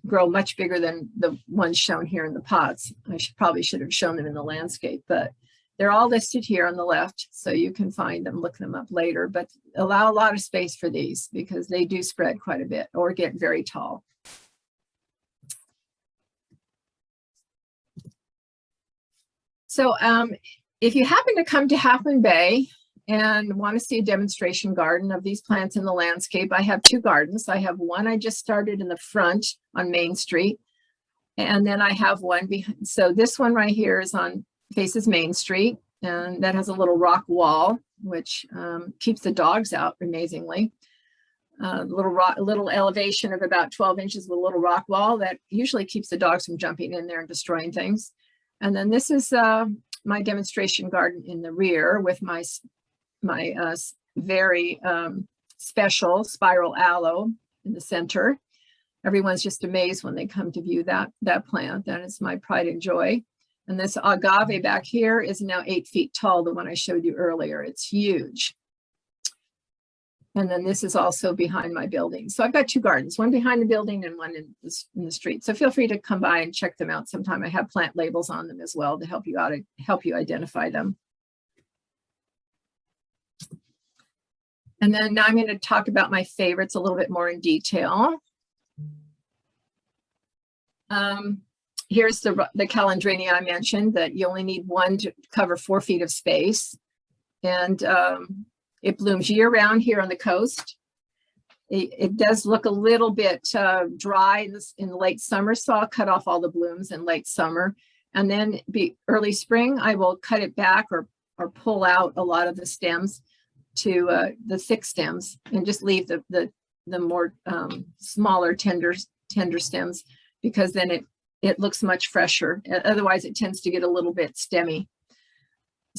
grow much bigger than the ones shown here in the pots. I probably should have shown them in the landscape, but they're all listed here on the left, so you can find them, look them up later, but allow a lot of space for these because they do spread quite a bit or get very tall. So if you happen to come to Half Moon Bay and want to see a demonstration garden of these plants in the landscape, I have two gardens. I have one I just started in the front on Main Street, and then I have one behind. So this one right here is faces Main Street, and that has a little rock wall, which keeps the dogs out amazingly. Little elevation of about 12 inches with a little rock wall that usually keeps the dogs from jumping in there and destroying things. And then this is my demonstration garden in the rear with my very special spiral aloe in the center. Everyone's just amazed when they come to view that plant. That is my pride and joy. And this agave back here is now 8 feet tall, the one I showed you earlier. It's huge. And then this is also behind my building. So I've got two gardens, one behind the building and one in the street. So feel free to come by and check them out sometime. I have plant labels on them as well to help you out, help you identify them. And then now I'm going to talk about my favorites a little bit more in detail. Here's the Calandrinia I mentioned, that you only need one to cover 4 feet of space. And it blooms year round here on the coast. It does look a little bit dry in the late summer, so I'll cut off all the blooms in late summer. And then early spring, I will cut it back or pull out a lot of the stems to the thick stems and just leave the more smaller tender stems, because then it looks much fresher. Otherwise it tends to get a little bit stemmy.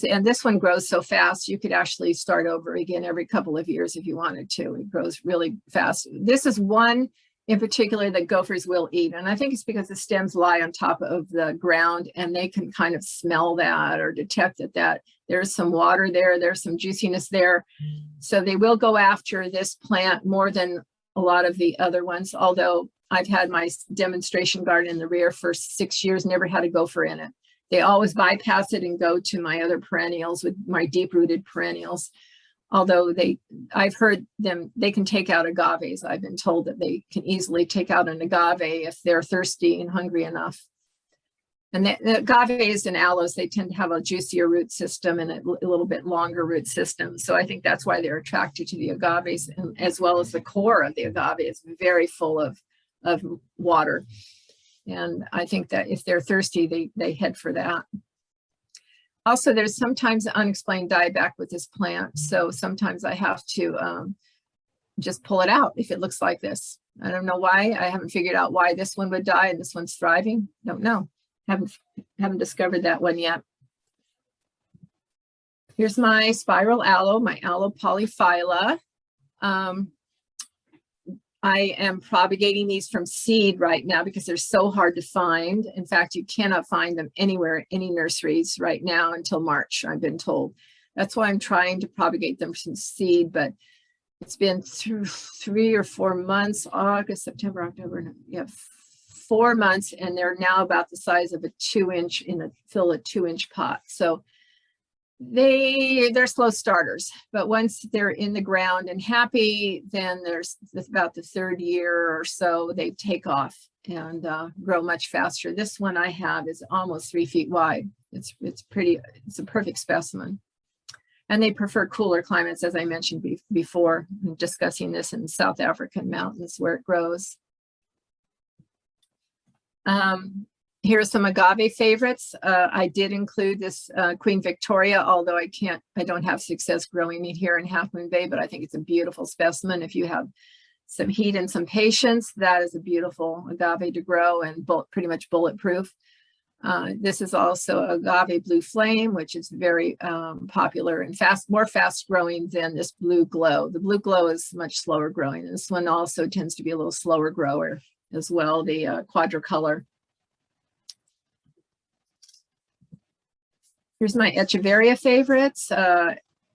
And this one grows so fast, you could actually start over again every couple of years if you wanted to. It grows really fast. This is one in particular that gophers will eat. And I think it's because the stems lie on top of the ground and they can kind of smell that or detect that there's some water there, there's some juiciness there. So they will go after this plant more than a lot of the other ones, although I've had my demonstration garden in the rear for 6 years, never had a gopher in it. They always bypass it and go to my other perennials, with my deep-rooted perennials. Although I've heard them, they can take out agaves. I've been told that they can easily take out an agave if they're thirsty and hungry enough. And the agaves and aloes, they tend to have a juicier root system and a little bit longer root system. So I think that's why they're attracted to the agaves, and as well as the core of the agave is very full of water. And I think that if they're thirsty, they head for that. Also, there's sometimes unexplained dieback with this plant. So sometimes I have to just pull it out if it looks like this. I don't know why. I haven't figured out why this one would die and this one's thriving. Don't know. Haven't discovered that one yet. Here's my spiral aloe, my aloe polyphylla. I am propagating these from seed right now because they're so hard to find. In fact, you cannot find them anywhere, any nurseries right now until March, I've been told. That's why I'm trying to propagate them from seed, but it's been through 3 or 4 months, August, September, October, 4 months, and they're now about the size of a 2-inch fill a 2-inch pot. So they're slow starters, but once they're in the ground and happy, then there's about the 3rd year or so, they take off. and grow much faster. This one I have is almost 3 feet wide. It's pretty, it's a perfect specimen. And they prefer cooler climates, as I mentioned before, discussing this in South African mountains where it grows. Here are some Agave favorites. I did include this Queen Victoria, although I don't have success growing it here in Half Moon Bay, but I think it's a beautiful specimen. If you have some heat and some patience, that is a beautiful agave to grow and pretty much bulletproof. This is also Agave Blue Flame, which is very popular and more fast growing than this Blue Glow. The Blue Glow is much slower growing. This one also tends to be a little slower grower as well, the quadricolor. Here's my Echeveria favorites.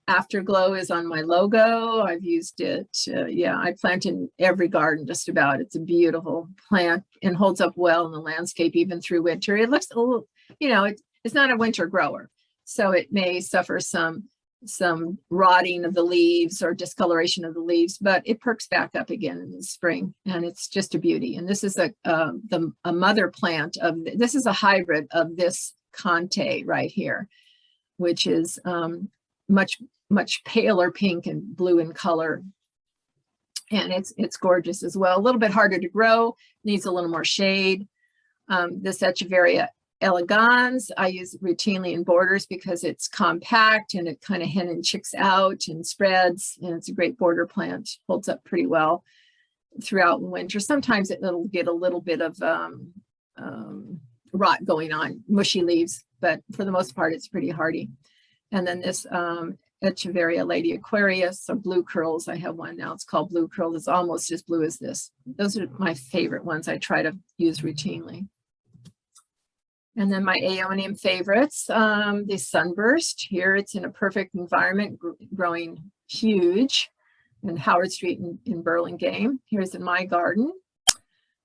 Afterglow is on my logo. I've used it. Yeah, I plant in every garden just about. It's a beautiful plant and holds up well in the landscape even through winter. It looks a little, you know, it's not a winter grower, so it may suffer some rotting of the leaves or discoloration of the leaves, but it perks back up again in the spring, and it's just a beauty. And this is a mother plant of, this is a hybrid of this Conte right here, which is much paler pink and blue in color, and it's gorgeous as well. A little bit harder to grow, needs a little more shade. This Echeveria elegans I use routinely in borders because it's compact and it kind of hen and chicks out and spreads, and it's a great border plant. Holds up pretty well throughout winter. Sometimes it'll get a little bit of rot going on, mushy leaves, but for the most part it's pretty hardy. And then this Echeveria Lady Aquarius, or Blue Curls. I have one now, it's called Blue Curls. It's almost as blue as this. Those are my favorite ones I try to use routinely. And then my Aeonium favorites, the Sunburst. Here it's in a perfect environment, growing huge in Howard Street in Burlingame. Here's in my garden.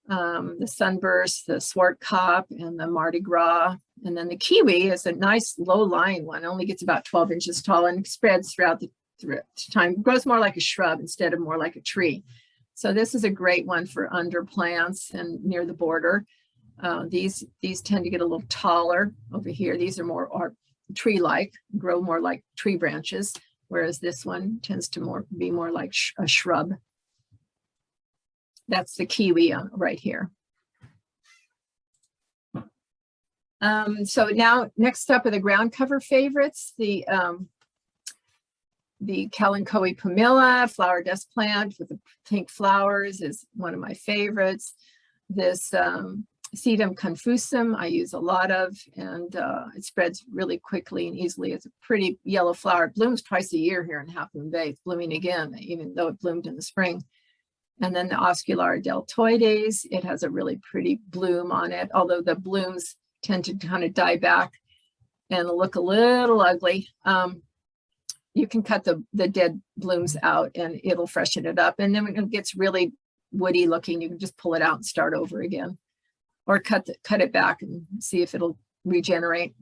The Sunburst, the Swartkop, and the Mardi Gras. And then the Kiwi is a nice low-lying one. It only gets about 12 inches tall and spreads throughout the time. It grows more like a shrub instead of more like a tree. So this is a great one for under plants and near the border. These tend to get a little taller over here. These are more tree-like, grow more like tree branches, whereas this one tends to be more like a shrub. That's the Kiwi right here. So now, next up are the Groundcover favorites. The Calandrinia pumila, flower dust plant with the pink flowers, is one of my favorites. This Sedum confusum I use a lot of, and it spreads really quickly and easily. It's a pretty yellow flower. It blooms twice a year here in Half Moon Bay. It's blooming again, even though it bloomed in the spring. And then the Oscular deltoides, it has a really pretty bloom on it, although the blooms tend to kind of die back and look a little ugly. You can cut the dead blooms out and it'll freshen it up. And then when it gets really woody looking, you can just pull it out and start over again, or cut it back and see if it'll regenerate.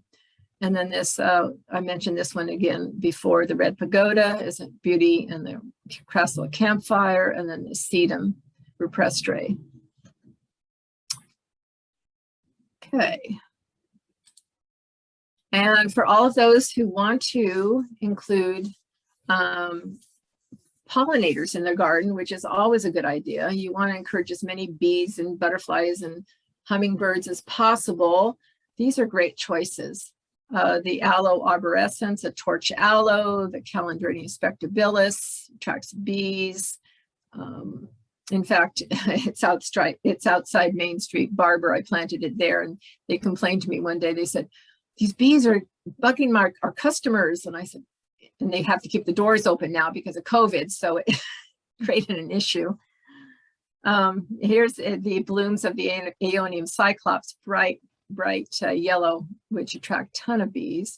And then this, I mentioned this one again before, the Red Pagoda is a beauty, and the Crassula Campfire, and then the Sedum rupestre. Okay. And for all of those who want to include pollinators in their garden, which is always a good idea, you want to encourage as many bees and butterflies and hummingbirds as possible. These are great choices. The Aloe arborescens, a torch aloe, the Calandrinia spectabilis attracts bees. In fact, it's outside Main Street Barber. I planted it there, and they complained to me one day. They said, "These bees are bugging our customers," and I said, and they have to keep the doors open now because of COVID, so it created an issue. Here's the blooms of the Aeonium cyclops, bright yellow, which attract a ton of bees.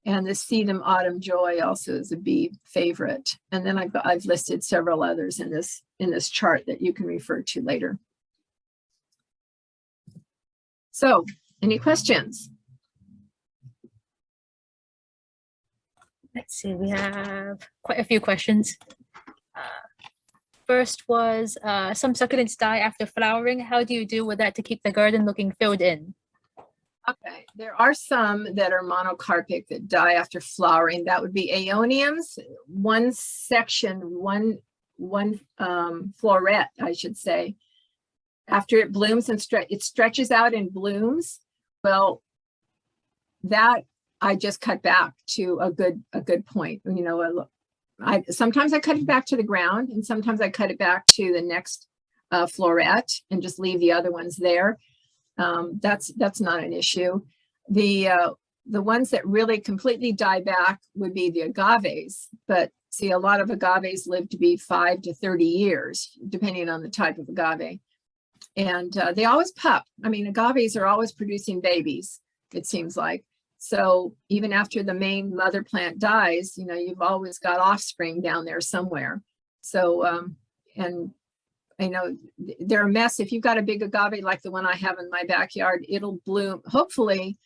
And the Sedum Autumn Joy also is a bee favorite. And then I've listed several others in this chart that you can refer to later. So, any questions? Let's see, we have quite a few questions. first was some succulents die after flowering. How do you deal with that to keep the garden looking filled in? Okay, there are some that are monocarpic that die after flowering. That would be Aeoniums. One section, one floret, I should say, after it blooms and it stretches out and blooms. Well, that I just cut back to a good point. You know, sometimes I cut it back to the ground, and sometimes I cut it back to the next floret and just leave the other ones there. That's not an issue. The ones that really completely die back would be the agaves, but see, a lot of agaves live to be 5 to 30 years, depending on the type of agave. And they always pup. I mean, agaves are always producing babies, it seems like. So even after the main mother plant dies, you know, you've always got offspring down there somewhere. So, and I know they're a mess. If you've got a big agave like the one I have in my backyard, it'll bloom. Hopefully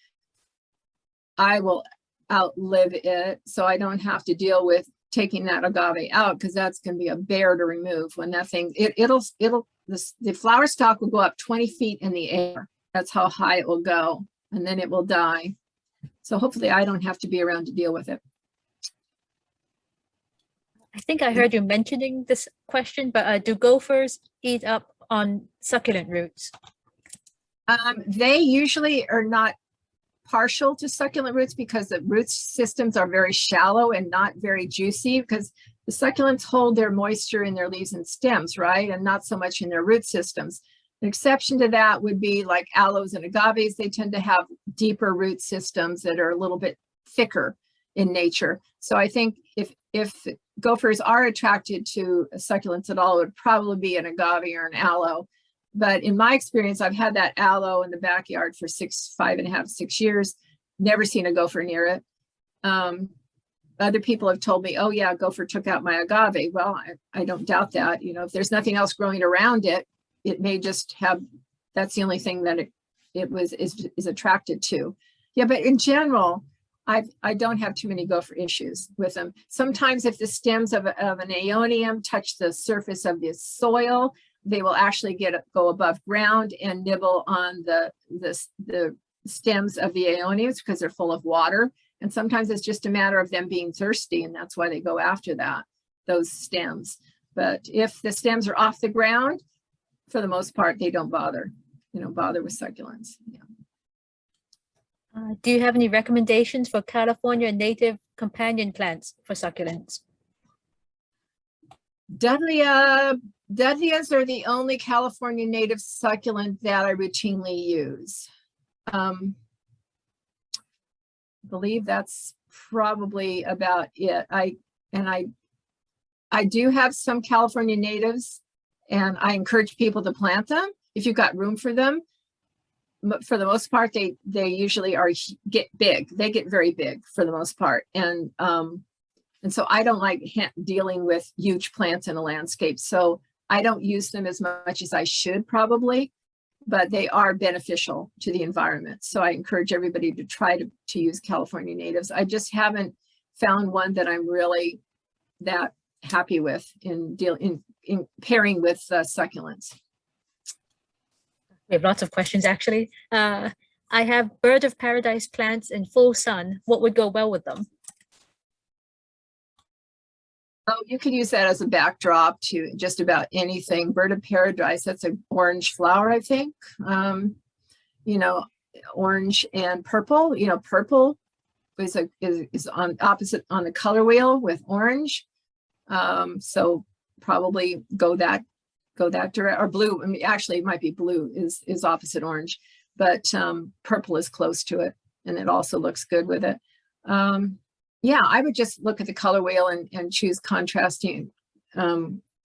I will outlive it, so I don't have to deal with taking that agave out, because that's going to be a bear to remove when that thing, the flower stalk will go up 20 feet in the air. That's how high it will go, and then it will die. So hopefully I don't have to be around to deal with it. I think I heard you mentioning this question, but do gophers eat up on succulent roots? They usually are not partial to succulent roots because the root systems are very shallow and not very juicy, because the succulents hold their moisture in their leaves and stems, right? And not so much in their root systems. An exception to that would be like aloes and agaves. They tend to have deeper root systems that are a little bit thicker in nature. So I think if gophers are attracted to succulents at all, it would probably be an agave or an aloe. But in my experience, I've had that aloe in the backyard for 5.5, 6 years, never seen a gopher near it. Other people have told me, oh yeah, gopher took out my agave. Well, I don't doubt that. You know, if there's nothing else growing around it, it may just have, that's the only thing that it is attracted to. Yeah, but in general, I don't have too many gopher issues with them. Sometimes if the stems of an Aeonium touch the surface of the soil, they will actually go above ground and nibble on the stems of the Aeoniums because they're full of water. And sometimes it's just a matter of them being thirsty, and that's why they go after those stems. But if the stems are off the ground, for the most part, they don't bother with succulents. Yeah. Do you have any recommendations for California native companion plants for succulents? Dudleas are the only California native succulent that I routinely use. I believe that's probably about it. I do have some California natives, and I encourage people to plant them if you've got room for them. For the most part, they usually get big. They get very big for the most part, and so I don't like dealing with huge plants in a landscape. So I don't use them as much as I should probably, but they are beneficial to the environment. So I encourage everybody to try to use California natives. I just haven't found one that I'm really that happy with in pairing with succulents. We have lots of questions, actually. I have bird of paradise plants in full sun. What would go well with them? Oh, you could use that as a backdrop to just about anything. Bird of paradise, that's an orange flower, I think. You know, orange and purple. You know, purple is on opposite on the color wheel with orange. So probably go that direct, or blue. I mean, actually it might be blue is opposite orange, but purple is close to it, and it also looks good with it. Yeah, I would just look at the color wheel and choose contrasting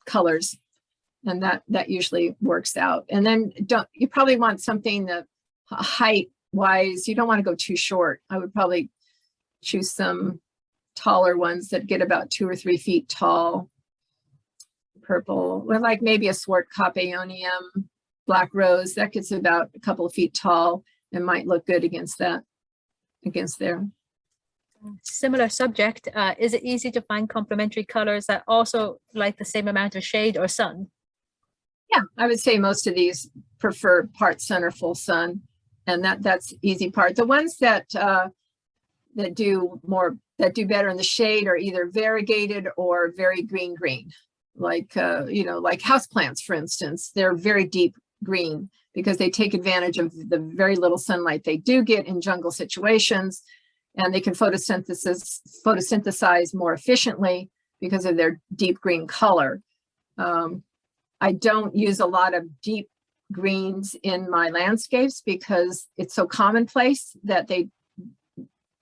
colors, and that usually works out. And then you probably want something that height wise, you don't want to go too short. I would probably choose some taller ones that get about 2 or 3 feet tall. Purple, or like maybe a Swartkop Aeonium, black rose, that gets about a couple of feet tall and might look good against there. Similar subject, is it easy to find complementary colors that also like the same amount of shade or sun? Yeah, I would say most of these prefer part sun or full sun, and that's the easy part. The ones that do better in the shade are either variegated or very green, like like houseplants, for instance. They're very deep green because they take advantage of the very little sunlight they do get in jungle situations, and they can photosynthesize more efficiently because of their deep green color. I don't use a lot of deep greens in my landscapes because it's so commonplace that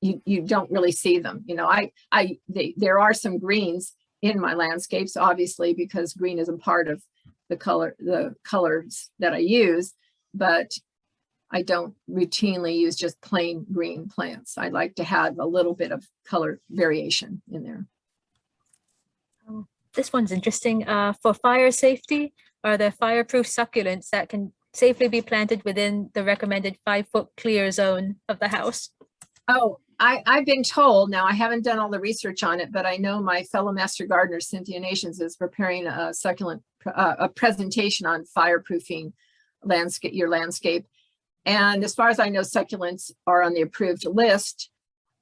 you don't really see them. There are some greens in my landscapes, obviously, because green is a part of the colors that I use, but I don't routinely use just plain green plants. I like to have a little bit of color variation in there. This one's interesting. For fire safety, are there fireproof succulents that can safely be planted within the recommended 5-foot clear zone of the house? Oh, I've been told, now I haven't done all the research on it, but I know my fellow master gardener, Cynthia Nations, is preparing a presentation on fireproofing your landscape. And as far as I know, succulents are on the approved list.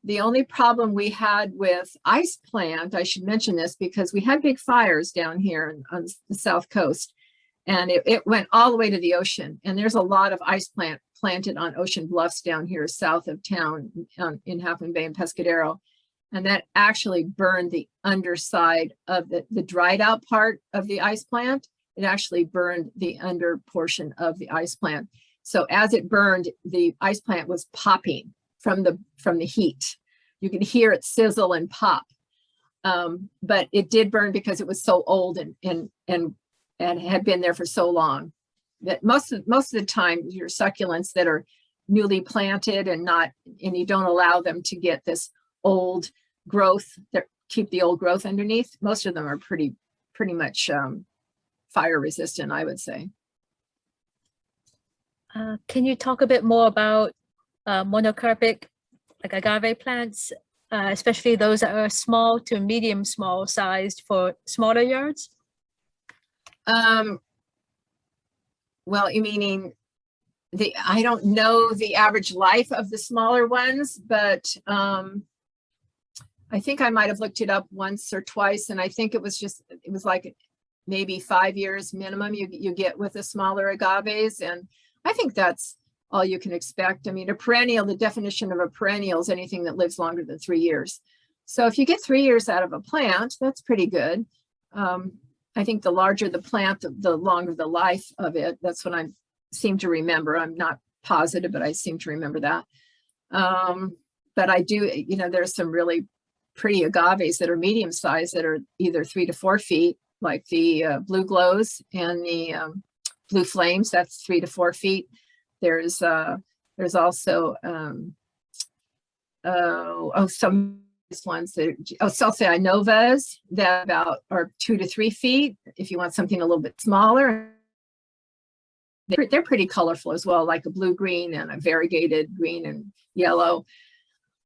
The only problem we had with ice plant, I should mention this because we had big fires down here on the South Coast, and it went all the way to the ocean. And there's a lot of ice plant planted on ocean bluffs down here south of town in Half Moon Bay and Pescadero. And that actually burned the underside of the dried out part of the ice plant. It actually burned the under portion of the ice plant. So as it burned, the ice plant was popping from the heat. You can hear it sizzle and pop. But it did burn because it was so old and had been there for so long. That most of the time, your succulents that are newly planted and you don't allow them to get this old growth, that keep the old growth underneath, most of them are pretty much fire resistant, I would say. Can you talk a bit more about monocarpic, like agave plants, especially those that are small to medium small sized for smaller yards? Well, you meaning I don't know the average life of the smaller ones, but I think I might have looked it up once or twice, and I think it was like maybe 5 years minimum you get with the smaller agaves, and I think that's all you can expect. I mean, a perennial, the definition of a perennial is anything that lives longer than 3 years. So if you get 3 years out of a plant, that's pretty good. I think the larger the plant, the longer the life of it. That's what I seem to remember. I'm not positive, but I seem to remember that. But I do, there's some really pretty agaves that are medium sized that are either 3 to 4 feet, like the blue glows and the blue flames. That's 3 to 4 feet. There's also some ones that Salsai novas that are 2 to 3 feet. If you want something a little bit smaller, they're pretty colorful as well, like a blue green and a variegated green and yellow.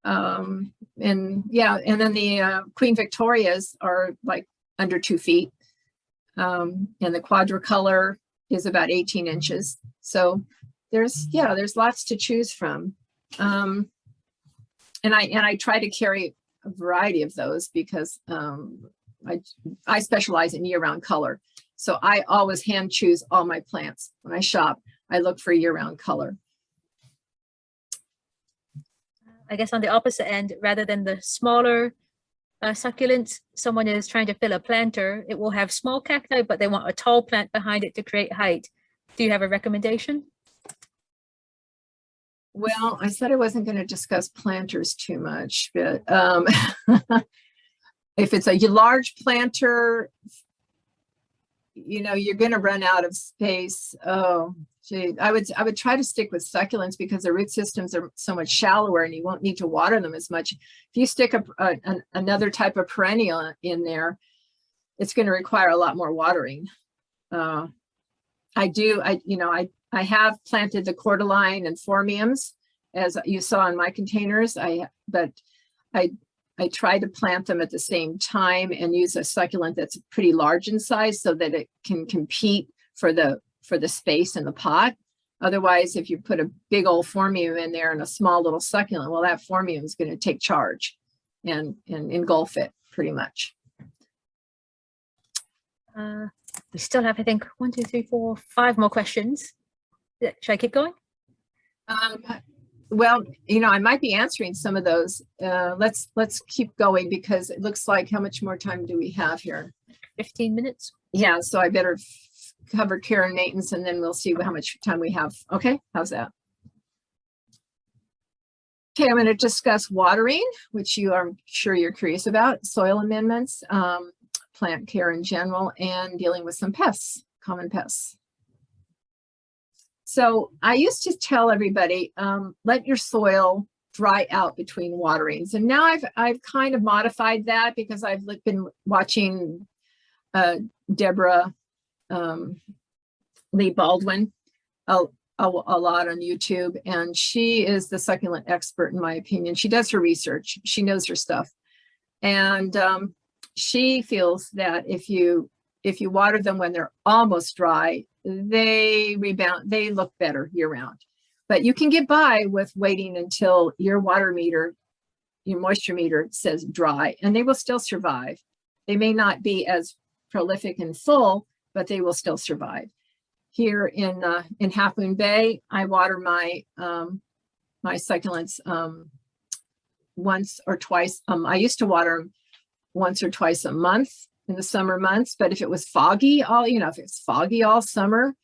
And then the Queen Victorias are like under 2 feet, and the quadricolor is about 18 inches. So there's lots to choose from. And I try to carry a variety of those because I specialize in year-round color. So I always hand choose all my plants. When I shop, I look for year-round color. I guess on the opposite end, rather than the smaller succulents, someone is trying to fill a planter. It will have small cacti, but they want a tall plant behind it to create height. Do you have a recommendation? Well, I said I wasn't going to discuss planters too much, but if it's a large planter, you're going to run out of space. Oh, gee, I would try to stick with succulents because the root systems are so much shallower and you won't need to water them as much. If you stick another type of perennial in there, it's going to require a lot more watering. I have planted the cordyline and phormiums, as you saw in my containers. But I I try to plant them at the same time and use a succulent that's pretty large in size so that it can compete for the space in the pot. Otherwise, if you put a big old phormium in there and a small little succulent, well, that phormium is going to take charge and engulf it pretty much. We still have, I think, 1, 2, 3, 4, 5 more questions. Should I keep going? Well, you know, I might be answering some of those. Let's keep going because it looks like, how much more time do we have here? 15 minutes. Yeah, so I better cover care and maintenance, and then we'll see how much time we have. Okay, how's that? Okay, I'm going to discuss watering, which I'm sure you're curious about, soil amendments, plant care in general, and dealing with some pests, common pests. So I used to tell everybody, let your soil dry out between waterings. And now I've kind of modified that because I've been watching Deborah Lee Baldwin a lot on YouTube. And she is the succulent expert, in my opinion. She does her research. She knows her stuff. And she feels that if you water them when they're almost dry, they rebound, they look better year round. But you can get by with waiting until your water meter, your moisture meter says dry, and they will still survive. They may not be as prolific and full, but they will still survive. Here in Half Moon Bay, I water my my succulents once or twice. I used to water them once or twice a month in the summer months, but if it was foggy if it's foggy all summer,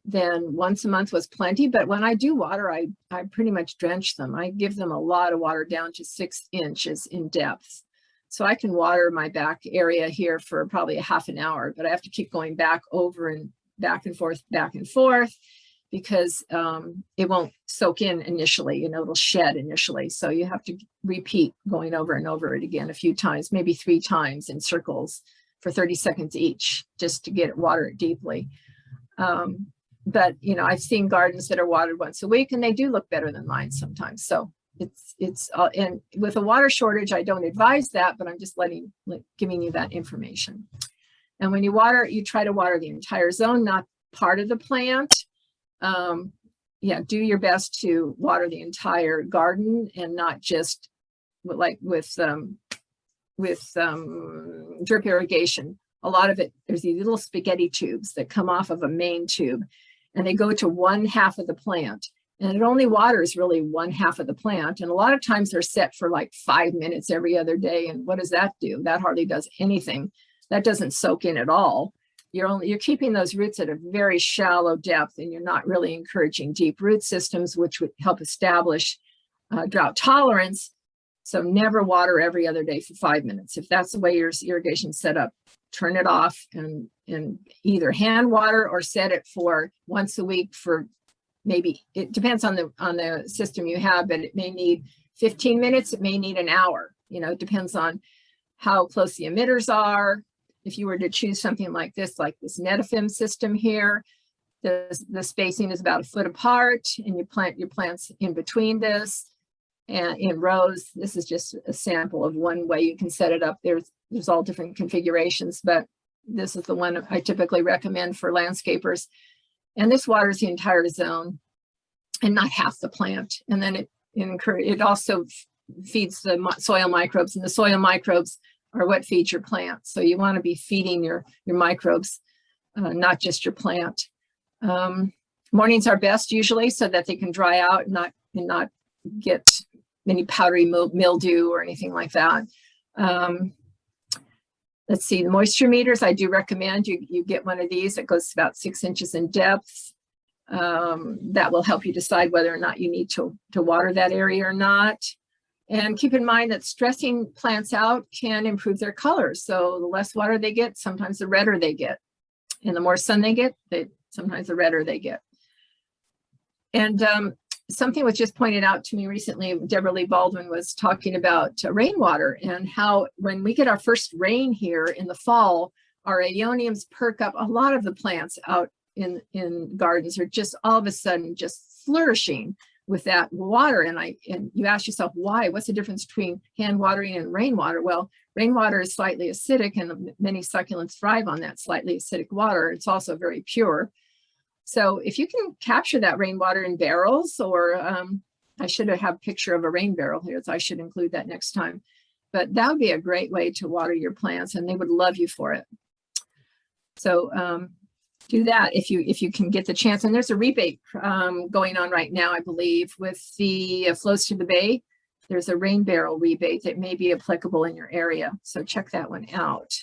then once a month was plenty. But when I do water, I pretty much drench them. I give them a lot of water down to 6 inches in depth. So I can water my back area here for probably a half an hour, but I have to keep going back over and back and forth, because it won't soak in initially, it'll shed initially. So you have to repeat going over and over it again a few times, maybe 3 times in circles for 30 seconds each, just to get it watered deeply. But I've seen gardens that are watered once a week and they do look better than mine sometimes. So it's and with a water shortage, I don't advise that, but I'm just giving you that information. And when you water, you try to water the entire zone, not part of the plant. Yeah, do your best to water the entire garden and not just like with drip irrigation. A lot of it, there's these little spaghetti tubes that come off of a main tube and they go to 1/2 of the plant. And it only waters really 1/2 of the plant. And a lot of times they're set for like 5 minutes every other day. And what does that do? That hardly does anything. That doesn't soak in at all. You're keeping those roots at a very shallow depth, and you're not really encouraging deep root systems, which would help establish drought tolerance. So never water every other day for 5 minutes. If that's the way your irrigation's set up, turn it off and either hand water or set it for once a week for maybe, it depends on the system you have, but it may need 15 minutes, it may need an hour. It depends on how close the emitters are. If you were to choose something like this Netafim system here, the spacing is about 1 foot apart, and you plant your plants in between this and in rows. This is just a sample of one way you can set it up. There's all different configurations, but this is the one I typically recommend for landscapers. And this waters the entire zone and not half the plant. And then it also feeds the soil microbes, and the soil microbes are what feeds your plant. So you want to be feeding your microbes, not just your plant. Mornings are best usually so that they can dry out and not get any powdery mildew or anything like that. Let's see, the moisture meters, I do recommend you get one of these that goes about 6 inches in depth. That will help you decide whether or not you need to water that area or not. And keep in mind that stressing plants out can improve their colors. So the less water they get, sometimes the redder they get. And the more sun they get, sometimes the redder they get. And something was just pointed out to me recently. Deborah Lee Baldwin was talking about rainwater and how when we get our first rain here in the fall, our Aeoniums perk up. A lot of the plants out in gardens are just all of a sudden just flourishing with that water. And you ask yourself, why? What's the difference between hand watering and rainwater? Well, rainwater is slightly acidic, and many succulents thrive on that slightly acidic water. It's also very pure. So if you can capture that rainwater in barrels, or I should have a picture of a rain barrel here, so I should include that next time. But that would be a great way to water your plants, and they would love you for it. So do that if you can get the chance. And there's a rebate going on right now, I believe, with the Flows to the Bay. There's a rain barrel rebate that may be applicable in your area. So check that one out.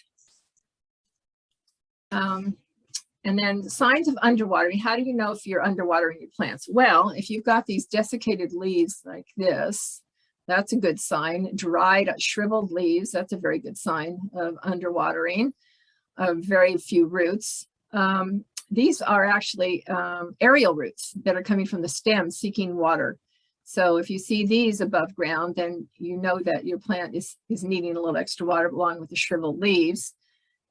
And then signs of underwatering. How do you know if you're underwatering your plants? Well, if you've got these desiccated leaves like this, that's a good sign. Dried, shriveled leaves, that's a very good sign of underwatering. Very few roots. These are actually aerial roots that are coming from the stem seeking water. So if you see these above ground, then you know that your plant is needing a little extra water along with the shriveled leaves.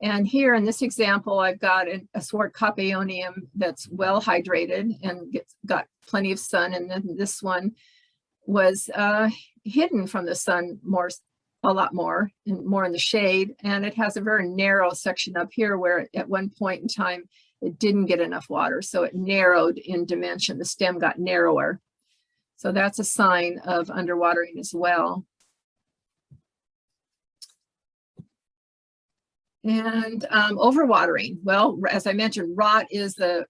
And here in this example, I've got a Swartkop Aeonium that's well hydrated and got plenty of sun. And then this one was hidden from the sun a lot more in the shade. And it has a very narrow section up here where at one point in time, it didn't get enough water. So it narrowed in dimension. The stem got narrower. So that's a sign of underwatering as well. And overwatering. Well, as I mentioned, rot is the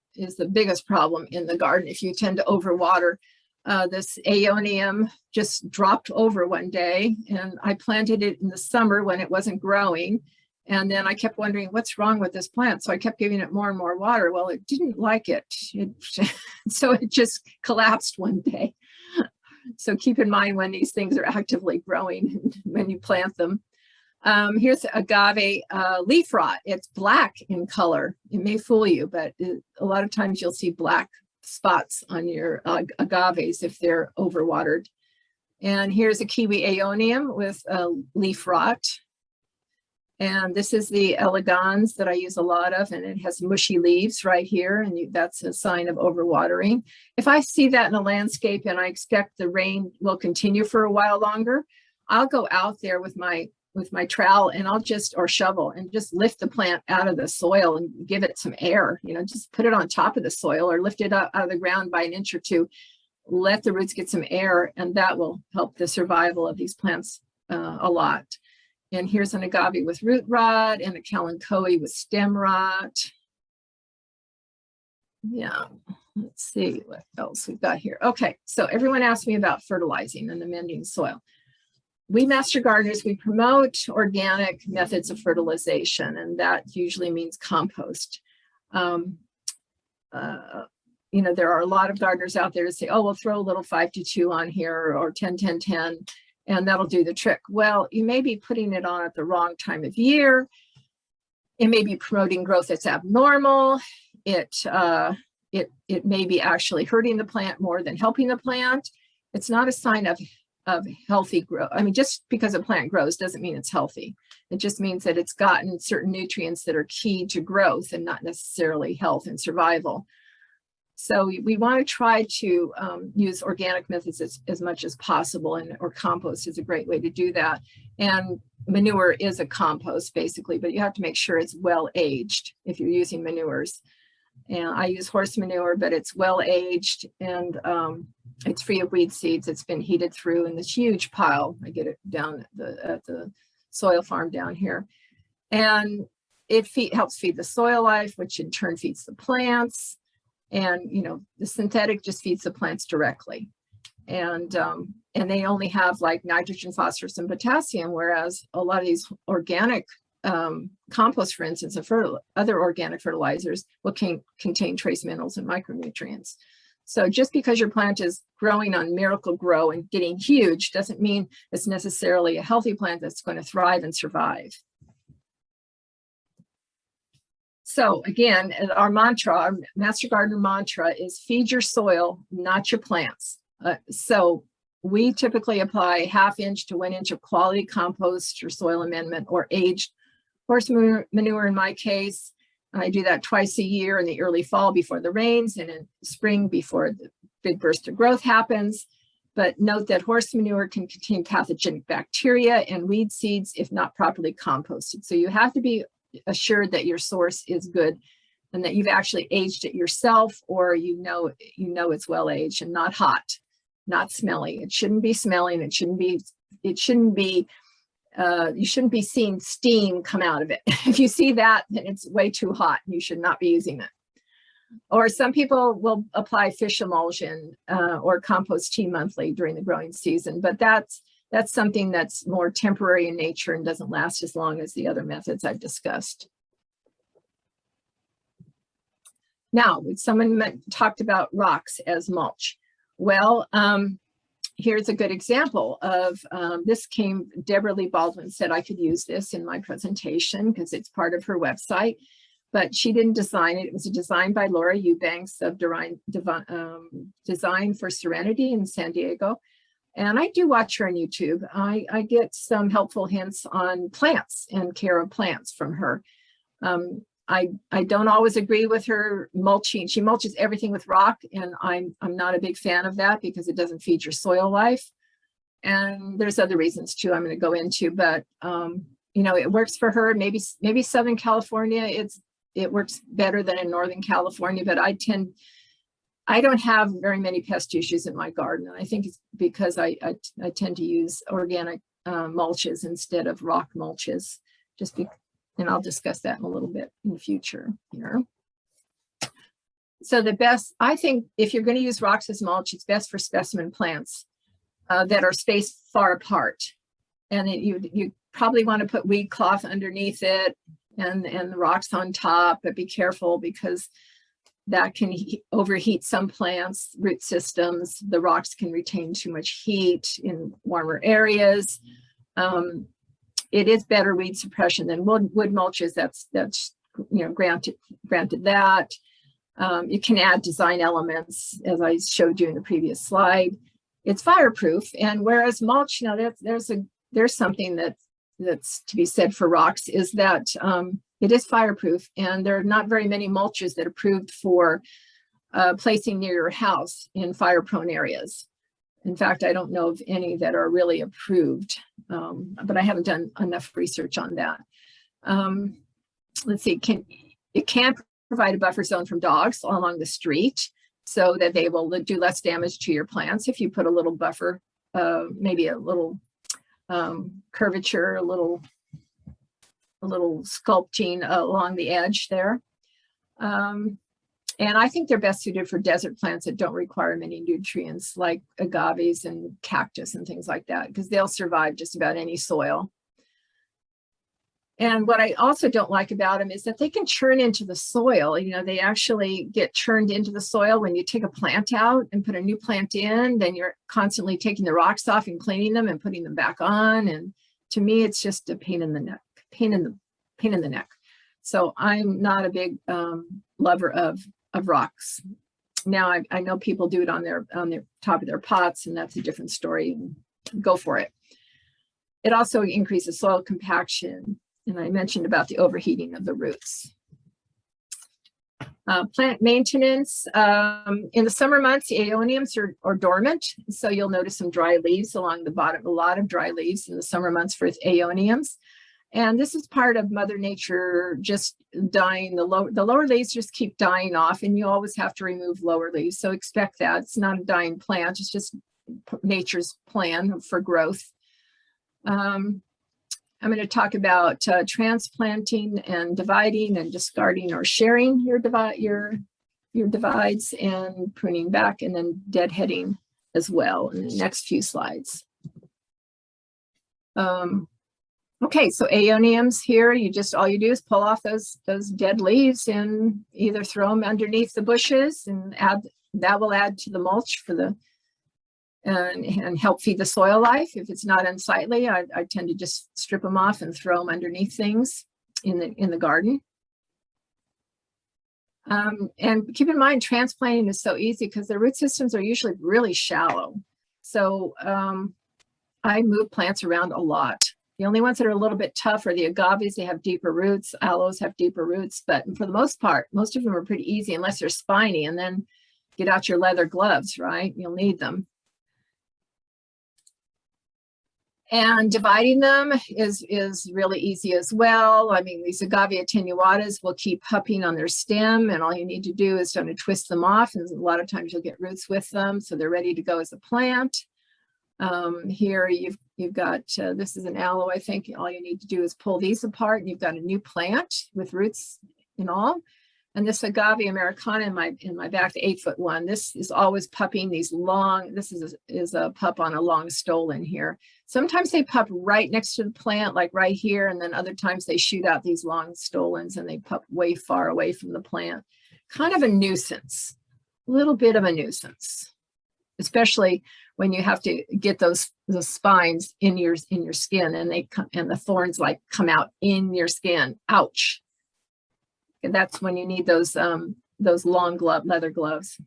biggest problem in the garden if you tend to overwater. This Aeonium just dropped over one day, and I planted it in the summer when it wasn't growing. And then I kept wondering, what's wrong with this plant? So I kept giving it more and more water. Well, it didn't like it. So it just collapsed one day. So keep in mind when these things are actively growing when you plant them. Here's agave leaf rot. It's black in color. It may fool you, but a lot of times you'll see black spots on your agaves if they're overwatered. And here's a kiwi Aeonium with leaf rot. And this is the elegans that I use a lot of, and it has mushy leaves right here, and that's a sign of overwatering. If I see that in a landscape and I expect the rain will continue for a while longer, I'll go out there with my trowel and or shovel and just lift the plant out of the soil and give it some air, just put it on top of the soil or lift it up out of the ground by an inch or two, let the roots get some air, and that will help the survival of these plants a lot. And here's an agave with root rot and a Calandrinia with stem rot. Yeah, let's see what else we've got here. Okay, so everyone asked me about fertilizing and amending soil. We master gardeners, we promote organic methods of fertilization, and that usually means compost. There are a lot of gardeners out there to say, oh, we'll throw a little 5-2 on here or 10-10-10, and that'll do the trick. Well, you may be putting it on at the wrong time of year. It may be promoting growth that's abnormal. It may be actually hurting the plant more than helping the plant. It's not a sign of healthy growth. I mean, just because a plant grows doesn't mean it's healthy. It just means that it's gotten certain nutrients that are key to growth and not necessarily health and survival. So we want to try to use organic methods as much as possible, or compost is a great way to do that. And manure is a compost basically, but you have to make sure it's well aged if you're using manures. And I use horse manure, but it's well aged, and it's free of weed seeds. It's been heated through in this huge pile. I get it down at the soil farm down here. And it helps feed the soil life, which in turn feeds the plants. And, the synthetic just feeds the plants directly. And they only have like nitrogen, phosphorus, and potassium, whereas a lot of these organic compost, for instance, and other organic fertilizers will contain trace minerals and micronutrients. So just because your plant is growing on Miracle-Gro and getting huge doesn't mean it's necessarily a healthy plant that's going to thrive and survive. So again, our Master Gardener mantra is feed your soil, not your plants. So we typically apply 1/2 inch to 1 inch of quality compost or soil amendment or aged horse manure in my case. I do that twice a year, in the early fall before the rains and in spring before the big burst of growth happens. But note that horse manure can contain pathogenic bacteria and weed seeds if not properly composted. So you have to be assured that your source is good and that you've actually aged it yourself, or you know it's well aged and not hot, not smelly. It shouldn't be smelly, and you shouldn't be seeing steam come out of it. If you see that, then it's way too hot and you should not be using it. Or some people will apply fish emulsion or compost tea monthly during the growing season, but that's something that's more temporary in nature and doesn't last as long as the other methods I've discussed. Now, someone talked about rocks as mulch. Well, here's a good example of Deborah Lee Baldwin said I could use this in my presentation because it's part of her website, but she didn't design it. It was a design by Laura Eubanks of Design for Serenity in San Diego. And I do watch her on YouTube. I get some helpful hints on plants and care of plants from her. I don't always agree with her mulching. She mulches everything with rock, and I'm not a big fan of that because it doesn't feed your soil life. And there's other reasons too I'm going to go into, but you know, it works for her. Maybe Southern California, it works better than in Northern California, but I don't have very many pest issues in my garden. And I think it's because I tend to use organic mulches instead of rock mulches, and I'll discuss that in a little bit in the future here. So I think if you're going to use rocks as mulch, it's best for specimen plants that are spaced far apart. And you probably want to put weed cloth underneath it and the rocks on top, but be careful because that can overheat some plants, root systems. The rocks can retain too much heat in warmer areas. It is better weed suppression than wood mulches. That's you know, granted that. You can add design elements, as I showed you in the previous slide. It's fireproof, and whereas mulch, now there's something that's to be said for rocks, is that it is fireproof, and there are not very many mulches that are approved for placing near your house in fire-prone areas. In fact, I don't know of any that are really approved, but I haven't done enough research on that. Let's see, it can provide a buffer zone from dogs along the street so that they will do less damage to your plants if you put a little buffer, maybe a little curvature, a little sculpting along the edge there. And I think they're best suited for desert plants that don't require many nutrients, like agaves and cactus and things like that, because they'll survive just about any soil. And what I also don't like about them is that they can churn into the soil. You know, they actually get churned into the soil when you take a plant out and put a new plant in. Then you're constantly taking the rocks off and cleaning them and putting them back on. And to me, it's just a pain in the neck. So I'm not a big lover of rocks. Now I know people do it on their top of their pots, and that's a different story. Go for it. It also increases soil compaction, and I mentioned about the overheating of the roots. Plant maintenance. In the summer months, the Aeoniums are dormant, so you'll notice some dry leaves along the bottom, a lot of dry leaves in the summer months for Aeoniums. And this is part of Mother Nature just dying. The lower leaves just keep dying off, and you always have to remove lower leaves. So expect that. It's not a dying plant. It's just nature's plan for growth. I'm going to talk about transplanting and dividing and discarding or sharing your divides, and pruning back, and then deadheading as well in the next few slides. Okay, so Aeoniums here, all you do is pull off those dead leaves and either throw them underneath the bushes, and that will add to the mulch for and help feed the soil life. If it's not unsightly, I tend to just strip them off and throw them underneath things in the garden. And keep in mind, transplanting is so easy because the root systems are usually really shallow. So I move plants around a lot. The only ones that are a little bit tough are the agaves. They have deeper roots. Aloes have deeper roots, but for the most part, most of them are pretty easy unless they're spiny. And then get out your leather gloves, right? You'll need them. And dividing them is really easy as well. I mean, these agave attenuatas will keep pupping on their stem, and all you need to do is kind of twist them off, and a lot of times you'll get roots with them, so they're ready to go as a plant. Here you've got, this is an aloe, I think. All you need to do is pull these apart, and you've got a new plant with roots and all. And this agave Americana in my back, the 8-foot one, this is always pupping these long, this is a pup on a long stolon here. Sometimes they pup right next to the plant, like right here, and then other times they shoot out these long stolons and they pup way far away from the plant. Kind of a nuisance, a little bit of a nuisance, especially when you have to get those spines in your skin, and the thorns like come out in your skin. Ouch. And that's when you need those long leather gloves.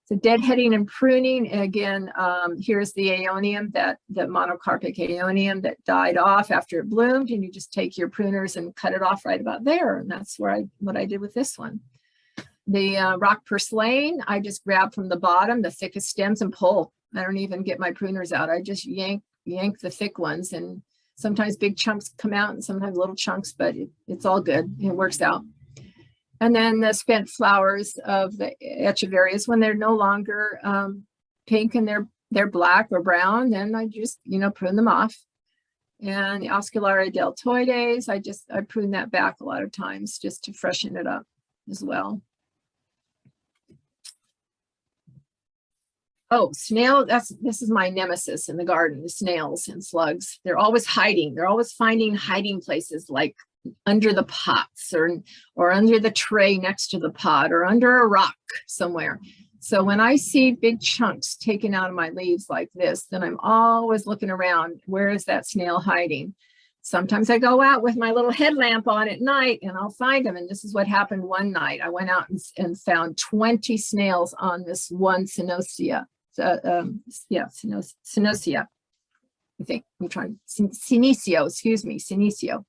So deadheading and pruning, again, here's the Aeonium, the monocarpic Aeonium that died off after it bloomed, and you just take your pruners and cut it off right about there. And that's what I did with this one. The rock purslane, I just grab from the bottom the thickest stems and pull. I don't even get my pruners out. I just yank the thick ones, and sometimes big chunks come out and sometimes little chunks, but it's all good. It works out. And then the spent flowers of the Echeverias, when they're no longer pink and they're black or brown, then I just, prune them off. And the Oscularia deltoides, I prune that back a lot of times just to freshen it up as well. Oh, snail, this is my nemesis in the garden, the snails and slugs. They're always hiding. They're always finding hiding places like under the pots or under the tray next to the pot or under a rock somewhere. So when I see big chunks taken out of my leaves like this, then I'm always looking around. Where is that snail hiding? Sometimes I go out with my little headlamp on at night and I'll find them. And this is what happened one night. I went out and found 20 snails on this one Synosia. Synosia. I think I'm trying, Senecio, excuse me, Senecio.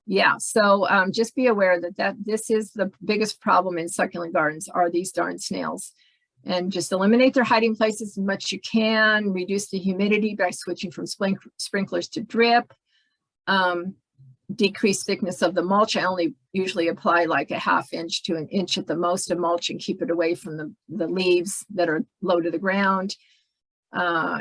Yeah, so just be aware that this is the biggest problem in succulent gardens are these darn snails. And just eliminate their hiding places as much as you can, reduce the humidity by switching from sprinklers to drip, decrease thickness of the mulch. I only usually apply like a ½ inch to an inch at the most of mulch and keep it away from the leaves that are low to the ground.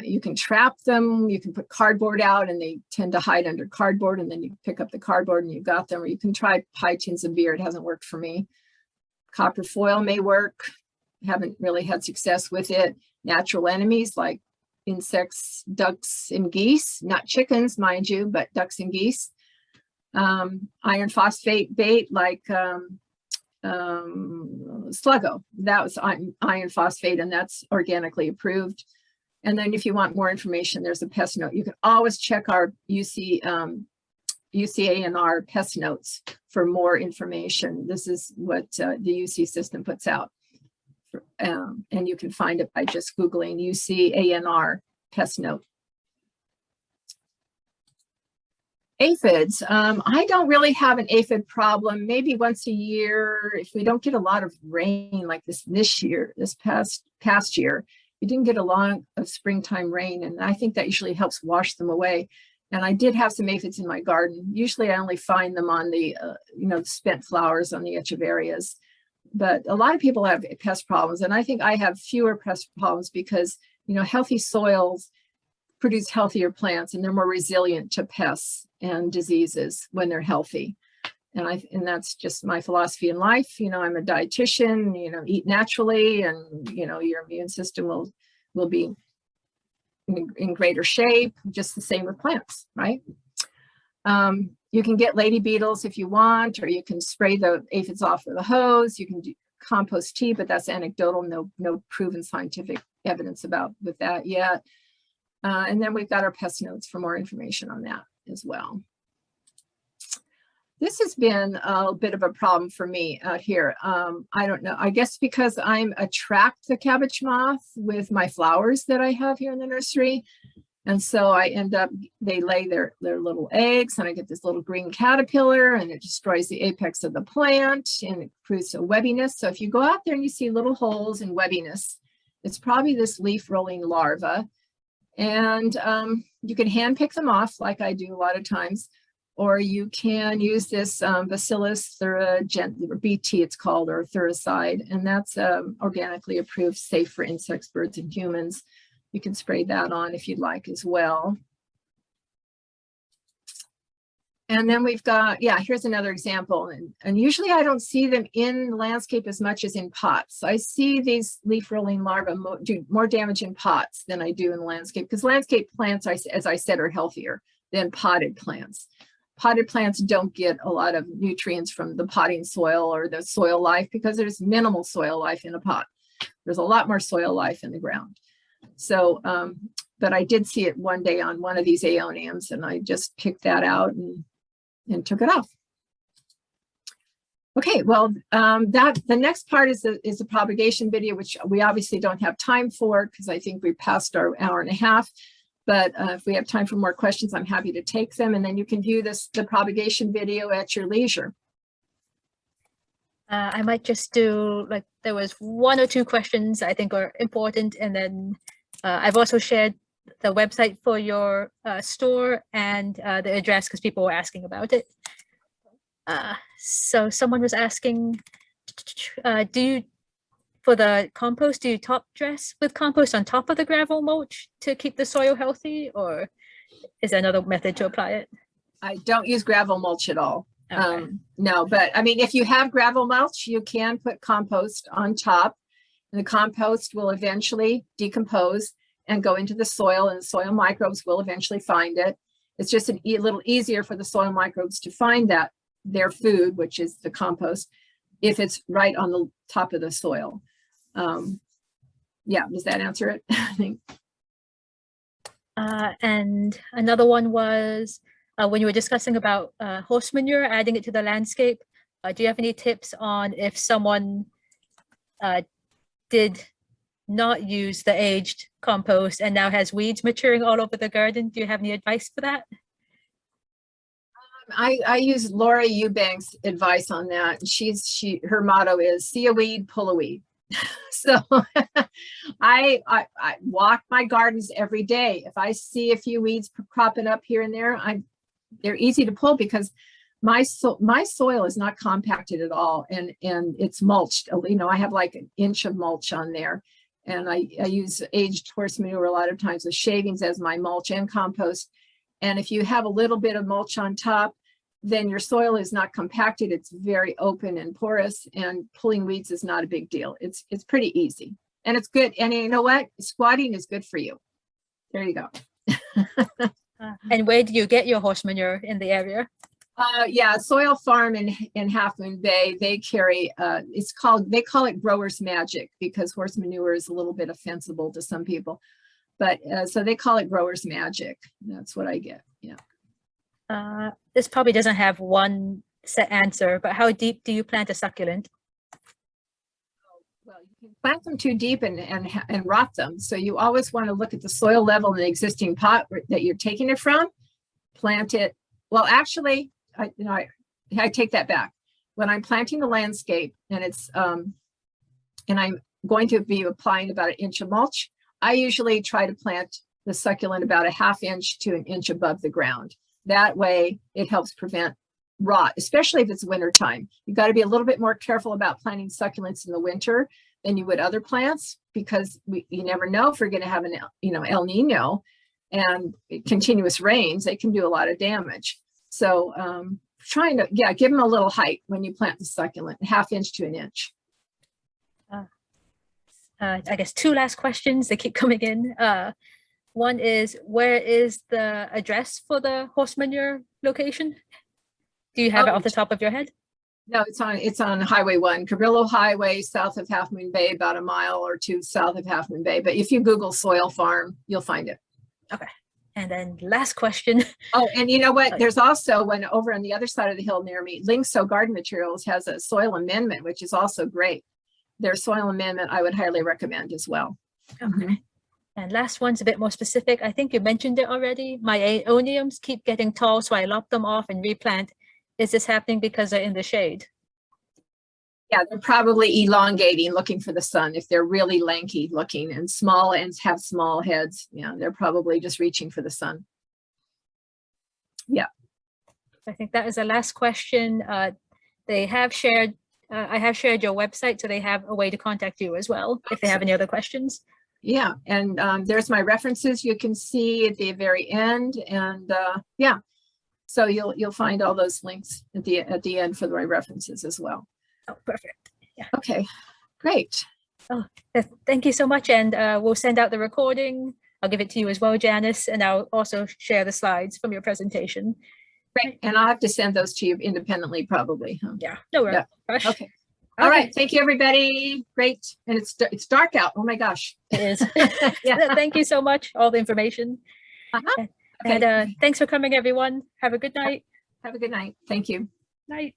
You can trap them, you can put cardboard out and they tend to hide under cardboard, and then you pick up the cardboard and you've got them. Or you can try pie tins of beer. It hasn't worked for me. Copper foil may work. Haven't really had success with it. Natural enemies like insects, ducks, and geese, not chickens, mind you, but ducks and geese. Iron phosphate bait like Sluggo. That was iron phosphate, and that's organically approved. And then if you want more information, there's a pest note. You can always check our UCANR pest notes for more information. This is what the UC system puts out. And you can find it by just Googling UCANR pest note. Aphids. I don't really have an aphid problem. Maybe once a year, if we don't get a lot of rain like this past year. We didn't get a lot of springtime rain, and I think that usually helps wash them away. And I did have some aphids in my garden. Usually I only find them on the, the spent flowers on the Echeverias. But a lot of people have pest problems, and I think I have fewer pest problems because, healthy soils produce healthier plants, and they're more resilient to pests and diseases when they're healthy. And that's just my philosophy in life. I'm a dietitian, eat naturally, and, your immune system will be in greater shape, just the same with plants, right? You can get lady beetles if you want, or you can spray the aphids off with a hose. You can do compost tea, but that's anecdotal, no proven scientific evidence with that yet. And then we've got our pest notes for more information on that as well. This has been a bit of a problem for me out here. I don't know, I guess because I'm attract the cabbage moth with my flowers that I have here in the nursery. And so I end up, they lay their little eggs, and I get this little green caterpillar, and it destroys the apex of the plant, and it creates a webbiness. So if you go out there and you see little holes and webbiness, it's probably this leaf rolling larva. And you can hand pick them off like I do a lot of times, or you can use this Bacillus or BT it's called, or Thuricide, and that's organically approved, safe for insects, birds, and humans. You can spray that on if you'd like as well. And then we've got, yeah, here's another example. And usually I don't see them in the landscape as much as in pots. I see these leaf rolling larvae do more damage in pots than I do in the landscape, because landscape plants, as I said, are healthier than potted plants. Potted plants don't get a lot of nutrients from the potting soil or the soil life, because there's minimal soil life in a pot. There's a lot more soil life in the ground. So, but I did see it one day on one of these Aeoniums, and I just picked that out and took it off. Okay, well, the next part is the propagation video, which we obviously don't have time for because I think we passed our hour and a half. But if we have time for more questions, I'm happy to take them, and then you can view the propagation video at your leisure. I might just do, like, there was 1 or 2 questions I think are important, and then I've also shared the website for your store and the address because people were asking about it. So someone was asking, for the compost, do you top dress with compost on top of the gravel mulch to keep the soil healthy, or is there another method to apply it? I don't use gravel mulch at all. Okay. No, but I mean, if you have gravel mulch, you can put compost on top, and the compost will eventually decompose and go into the soil, and the soil microbes will eventually find it. It's just a little easier for the soil microbes to find their food, which is the compost, if it's right on the top of the soil. Yeah, does that answer it? I think. And another one was when you were discussing about horse manure, adding it to the landscape. Do you have any tips on if someone did not use the aged compost and now has weeds maturing all over the garden? Do you have any advice for that? I use Laura Eubanks' advice on that. Her motto is see a weed, pull a weed. So I walk my gardens every day. If I see a few weeds cropping up here and there, they're easy to pull because my soil is not compacted at all, and it's mulched. You know, I have like an inch of mulch on there, and I use aged horse manure a lot of times with shavings as my mulch and compost. And if you have a little bit of mulch on top, then your soil is not compacted. It's very open and porous, and pulling weeds is not a big deal. It's pretty easy, and it's good. And you know what? Squatting is good for you. There you go. And where do you get your horse manure in the area? Yeah, Soil Farm in Half Moon Bay. They carry they call it Grower's Magic because horse manure is a little bit offensible to some people, but so they call it Grower's Magic. That's what I get. Yeah. This probably doesn't have one set answer, but how deep do you plant a succulent? Well, you can plant them too deep and rot them. So you always want to look at the soil level in the existing pot that you're taking it from. Plant it. Well, actually, I take that back. When I'm planting the landscape and it's and I'm going to be applying about 1 inch of mulch, I usually try to plant the succulent about 1/2 inch to 1 inch above the ground. That way it helps prevent rot, especially if it's winter time. You've got to be a little bit more careful about planting succulents in the winter than you would other plants, because you never know if we're going to have an El Nino and continuous rains. They can do a lot of damage. So trying to give them a little height when you plant the succulent, 1/2 inch to 1 inch. I guess 2 last questions. They keep coming in. One is, where is the address for the horse manure location? Do you have it off the top of your head? No, it's on Highway 1, Cabrillo Highway, south of Half Moon Bay, about 1 mile or 2 south of Half Moon Bay. But if you Google Soil Farm, you'll find it. Okay. And then last question. Oh, and you know what? There's also one over on the other side of the hill near me. Linkso Garden Materials has a soil amendment, which is also great. Their soil amendment I would highly recommend as well. Okay. And last one's a bit more specific. I think you mentioned it already. My Aeoniums keep getting tall, so I lop them off and replant. Is this happening because they're in the shade? Yeah, they're probably elongating, looking for the sun. If they're really lanky looking and small and have small heads, yeah, they're probably just reaching for the sun. Yeah. I think that is the last question. They have shared, I have shared your website, so they have a way to contact you as well if they have any other questions. Yeah, and there's my references you can see at the very end, and yeah, so you'll find all those links at the end for my references as well. Oh, perfect. Yeah. Okay, great. Oh, thank you so much, and we'll send out the recording. I'll give it to you as well, Janice, and I'll also share the slides from your presentation. Great, and I'll have to send those to you independently, probably. Huh? Yeah, no worries. Yeah. Okay. All right. Thank you, everybody. Great. And it's dark out. Oh my gosh. It is. Yeah. Thank you so much. All the information. Okay. And thanks for coming, everyone. Have a good night. Have a good night. Thank you. Night.